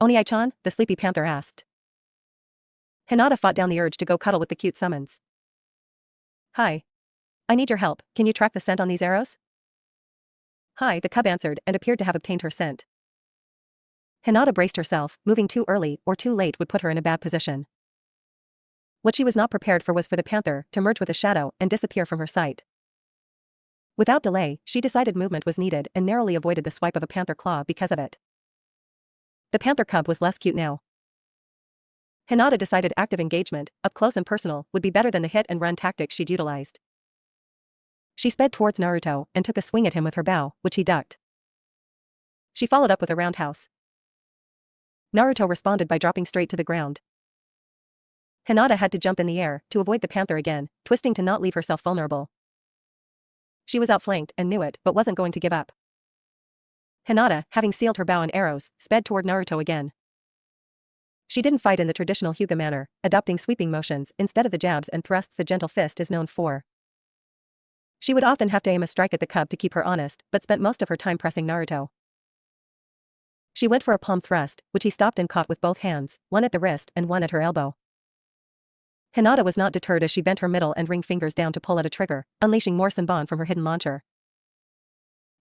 Oniai-chan? The sleepy panther asked. Hinata fought down the urge to go cuddle with the cute summons. Hi. I need your help, can you track the scent on these arrows? Hi, the cub answered and appeared to have obtained her scent. Hinata braced herself, moving too early or too late would put her in a bad position. What she was not prepared for was for the panther to merge with a shadow and disappear from her sight. Without delay, she decided movement was needed and narrowly avoided the swipe of a panther claw because of it. The panther cub was less cute now. Hinata decided active engagement, up close and personal, would be better than the hit-and-run tactics she'd utilized. She sped towards Naruto and took a swing at him with her bow, which he ducked. She followed up with a roundhouse. Naruto responded by dropping straight to the ground. Hinata had to jump in the air to avoid the panther again, twisting to not leave herself vulnerable. She was outflanked and knew it, but wasn't going to give up. Hinata, having sealed her bow and arrows, sped toward Naruto again. She didn't fight in the traditional Hyuga manner, adopting sweeping motions instead of the jabs and thrusts the gentle fist is known for. She would often have to aim a strike at the cub to keep her honest, but spent most of her time pressing Naruto. She went for a palm thrust, which he stopped and caught with both hands, one at the wrist and one at her elbow. Hinata was not deterred as she bent her middle and ring fingers down to pull at a trigger, unleashing more Senbon from her hidden launcher.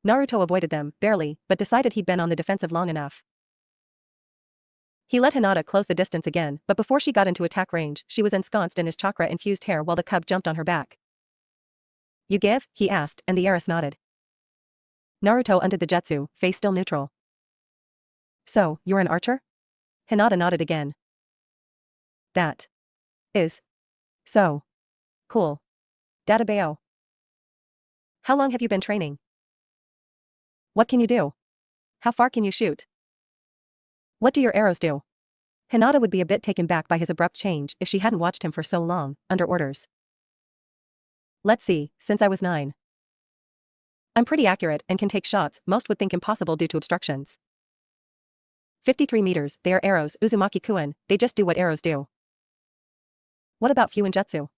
Naruto avoided them, barely, but decided he'd been on the defensive long enough. He let Hinata close the distance again, but before she got into attack range, she was ensconced in his chakra-infused hair while the cub jumped on her back. You give? He asked, and the heiress nodded. Naruto undid the jutsu, face still neutral. So, you're an archer? Hinata nodded again. That is so cool. Databao. How long have you been training? What can you do? How far can you shoot? What do your arrows do? Hinata would be a bit taken back by his abrupt change if she hadn't watched him for so long, under orders. Let's see, since I was 9. I'm pretty accurate and can take shots most would think impossible due to obstructions. 53 meters, they are arrows, Uzumaki-kun, they just do what arrows do. What about Fuinjutsu?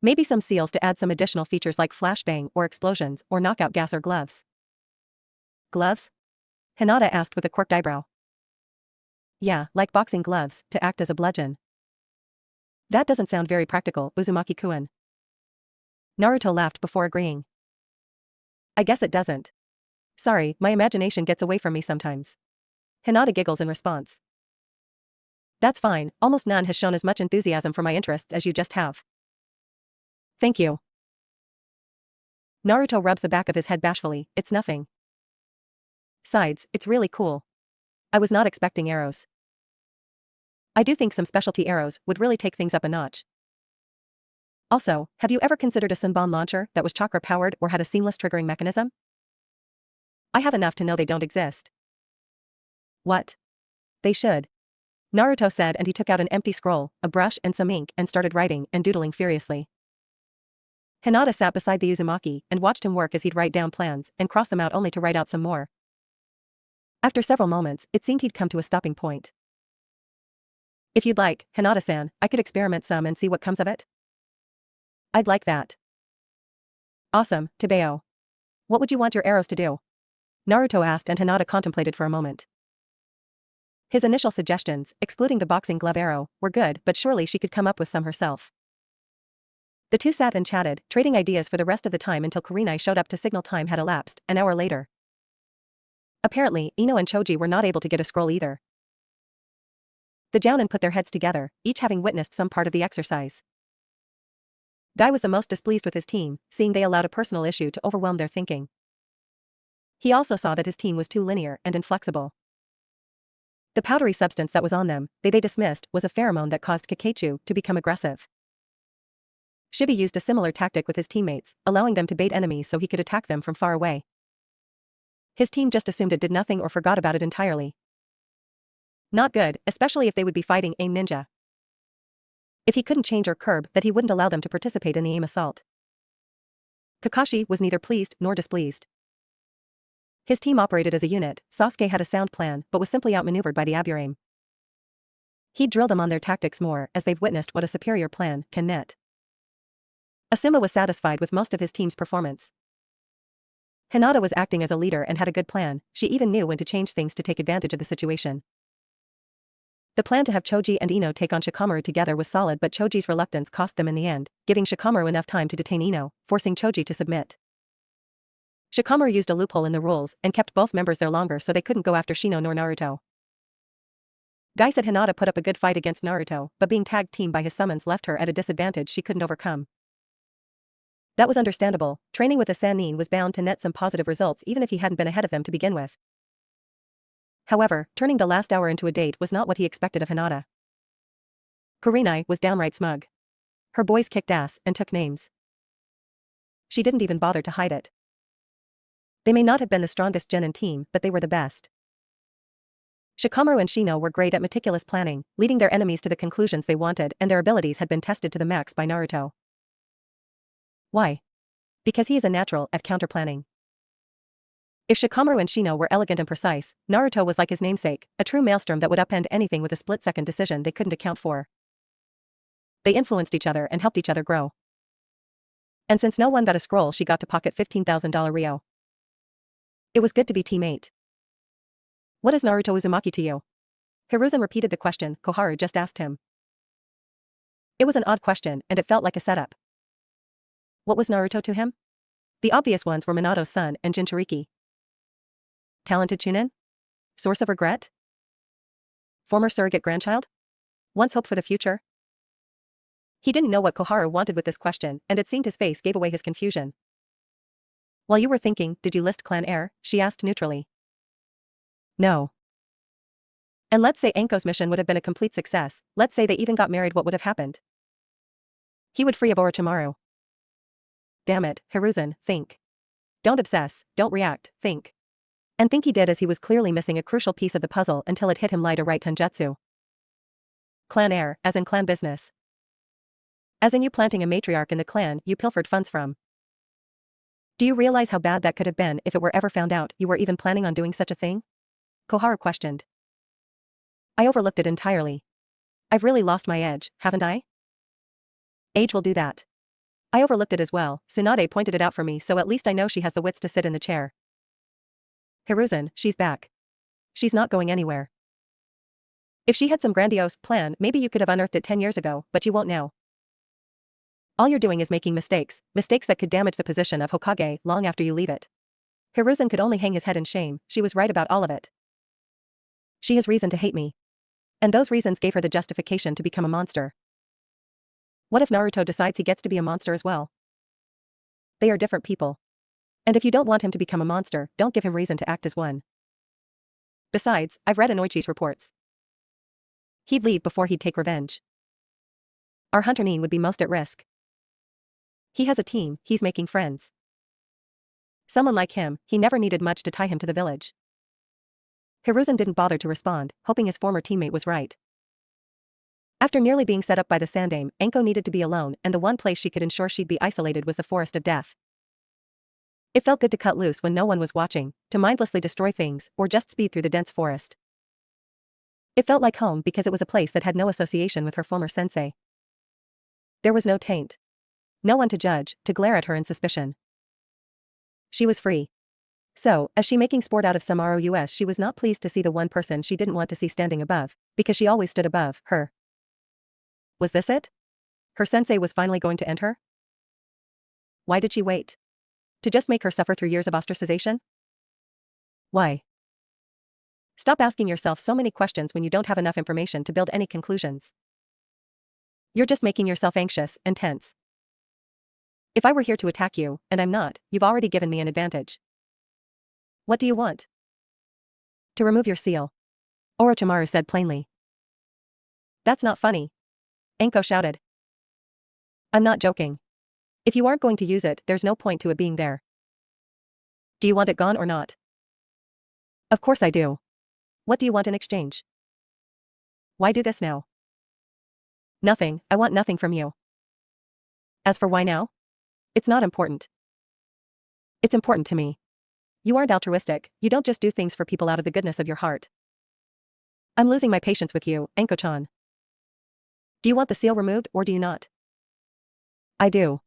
Maybe some seals to add some additional features like flashbang or explosions or knockout gas or gloves. Gloves? Hinata asked with a quirked eyebrow. Yeah, like boxing gloves, to act as a bludgeon. That doesn't sound very practical, Uzumaki-kun. Naruto laughed before agreeing. I guess it doesn't. Sorry, my imagination gets away from me sometimes. Hinata giggles in response. That's fine, almost none has shown as much enthusiasm for my interests as you just have. Thank you. Naruto rubs the back of his head bashfully, it's nothing. Sides, it's really cool. I was not expecting arrows. I do think some specialty arrows would really take things up a notch. Also, have you ever considered a Senbon launcher that was chakra-powered or had a seamless triggering mechanism? I have enough to know they don't exist. What? They should. Naruto said, and he took out an empty scroll, a brush and some ink and started writing and doodling furiously. Hinata sat beside the Uzumaki and watched him work as he'd write down plans and cross them out only to write out some more. After several moments, it seemed he'd come to a stopping point. If you'd like, Hinata-san, I could experiment some and see what comes of it. I'd like that. Awesome, Tabeo. What would you want your arrows to do? Naruto asked, and Hinata contemplated for a moment. His initial suggestions, excluding the boxing glove arrow, were good, but surely she could come up with some herself. The two sat and chatted, trading ideas for the rest of the time until Kurenai showed up to signal time had elapsed, an hour later. Apparently, Ino and Choji were not able to get a scroll either. The Jounin put their heads together, each having witnessed some part of the exercise. Dai was the most displeased with his team, seeing they allowed a personal issue to overwhelm their thinking. He also saw that his team was too linear and inflexible. The powdery substance that was on them, they dismissed, was a pheromone that caused Kakechu to become aggressive. Shibi used a similar tactic with his teammates, allowing them to bait enemies so he could attack them from far away. His team just assumed it did nothing or forgot about it entirely. Not good, especially if they would be fighting AIM ninja. If he couldn't change or curb that, he wouldn't allow them to participate in the AIM assault. Kakashi was neither pleased nor displeased. His team operated as a unit. Sasuke had a sound plan but was simply outmaneuvered by the Aburame. He'd drill them on their tactics more as they've witnessed what a superior plan can net. Asuma was satisfied with most of his team's performance. Hinata was acting as a leader and had a good plan, she even knew when to change things to take advantage of the situation. The plan to have Choji and Ino take on Shikamaru together was solid, but Choji's reluctance cost them in the end, giving Shikamaru enough time to detain Ino, forcing Choji to submit. Shikamaru used a loophole in the rules and kept both members there longer so they couldn't go after Shino nor Naruto. Guy said Hinata put up a good fight against Naruto, but being tag teamed by his summons left her at a disadvantage she couldn't overcome. That was understandable, training with a Sannin was bound to net some positive results even if he hadn't been ahead of them to begin with. However, turning the last hour into a date was not what he expected of Hinata. Kurenai was downright smug. Her boys kicked ass and took names. She didn't even bother to hide it. They may not have been the strongest Genin team, but they were the best. Shikamaru and Shino were great at meticulous planning, leading their enemies to the conclusions they wanted, and their abilities had been tested to the max by Naruto. Why? Because he is a natural at counterplanning. If Shikamaru and Shino were elegant and precise, Naruto was like his namesake, a true maelstrom that would upend anything with a split-second decision they couldn't account for. They influenced each other and helped each other grow. And since no one got a scroll, she got to pocket $15,000 Rio. It was good to be teammate. What is Naruto Uzumaki to you? Hiruzen repeated the question Koharu just asked him. It was an odd question, and it felt like a setup. What was Naruto to him? The obvious ones were Minato's son and Jinchuriki. Talented Chunin? Source of regret? Former surrogate grandchild? Once hope for the future? He didn't know what Koharu wanted with this question, and it seemed his face gave away his confusion. While you were thinking, did you list clan heir? She asked neutrally. No. And let's say Anko's mission would have been a complete success, let's say they even got married, what would have happened? He would free of Orochimaru. damn it, Hiruzen, think. Don't obsess, don't react, think. And think he did as he was clearly missing a crucial piece of the puzzle until it hit him light or right Tenjutsu. Clan heir, as in clan business. As in you planting a matriarch in the clan you pilfered funds from. Do you realize how bad that could have been if it were ever found out you were even planning on doing such a thing? Koharu questioned. I overlooked it entirely. I've really lost my edge, haven't I? Age will do that. I overlooked it as well, Tsunade pointed it out for me so at least I know she has the wits to sit in the chair. Hiruzen, she's back. She's not going anywhere. If she had some grandiose plan maybe you could have unearthed it 10 years ago, but you won't now. All you're doing is making mistakes that could damage the position of Hokage long after you leave it. Hiruzen could only hang his head in shame, she was right about all of it. She has reason to hate me. And those reasons gave her the justification to become a monster. What if Naruto decides he gets to be a monster as well? They are different people. And if you don't want him to become a monster, don't give him reason to act as one. Besides, I've read Inoichi's reports. He'd leave before he'd take revenge. Our Hunter Nin would be most at risk. He has a team, he's making friends. Someone like him, he never needed much to tie him to the village. Hiruzen didn't bother to respond, hoping his former teammate was right. After nearly being set up by the Sandaime, Enko needed to be alone and the one place she could ensure she'd be isolated was the Forest of Death. It felt good to cut loose when no one was watching, to mindlessly destroy things, or just speed through the dense forest. It felt like home because it was a place that had no association with her former sensei. There was no taint. No one to judge, to glare at her in suspicion. She was free. So, as she making sport out of some ROUS she was not pleased to see the one person she didn't want to see standing above, because she always stood above her. Was this it? Her sensei was finally going to end her? Why did she wait? To just make her suffer through years of ostracization? Why? Stop asking yourself so many questions when you don't have enough information to build any conclusions. You're just making yourself anxious and tense. If I were here to attack you, and I'm not, you've already given me an advantage. What do you want? To remove your seal. Orochimaru said plainly. That's not funny. Enko shouted. I'm not joking. If you aren't going to use it, there's no point to it being there. Do you want it gone or not? Of course I do. What do you want in exchange? Why do this now? Nothing, I want nothing from you. As for why now? It's not important. It's important to me. You aren't altruistic, you don't just do things for people out of the goodness of your heart. I'm losing my patience with you, Enko-chan. Do you want the seal removed or do you not? I do.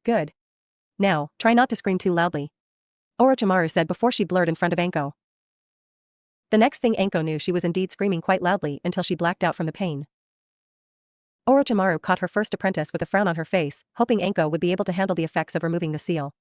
Good. Now, try not to scream too loudly. Orochimaru said before she blurred in front of Enko. The next thing Enko knew she was indeed screaming quite loudly until she blacked out from the pain. Orochimaru caught her first apprentice with a frown on her face, hoping Enko would be able to handle the effects of removing the seal.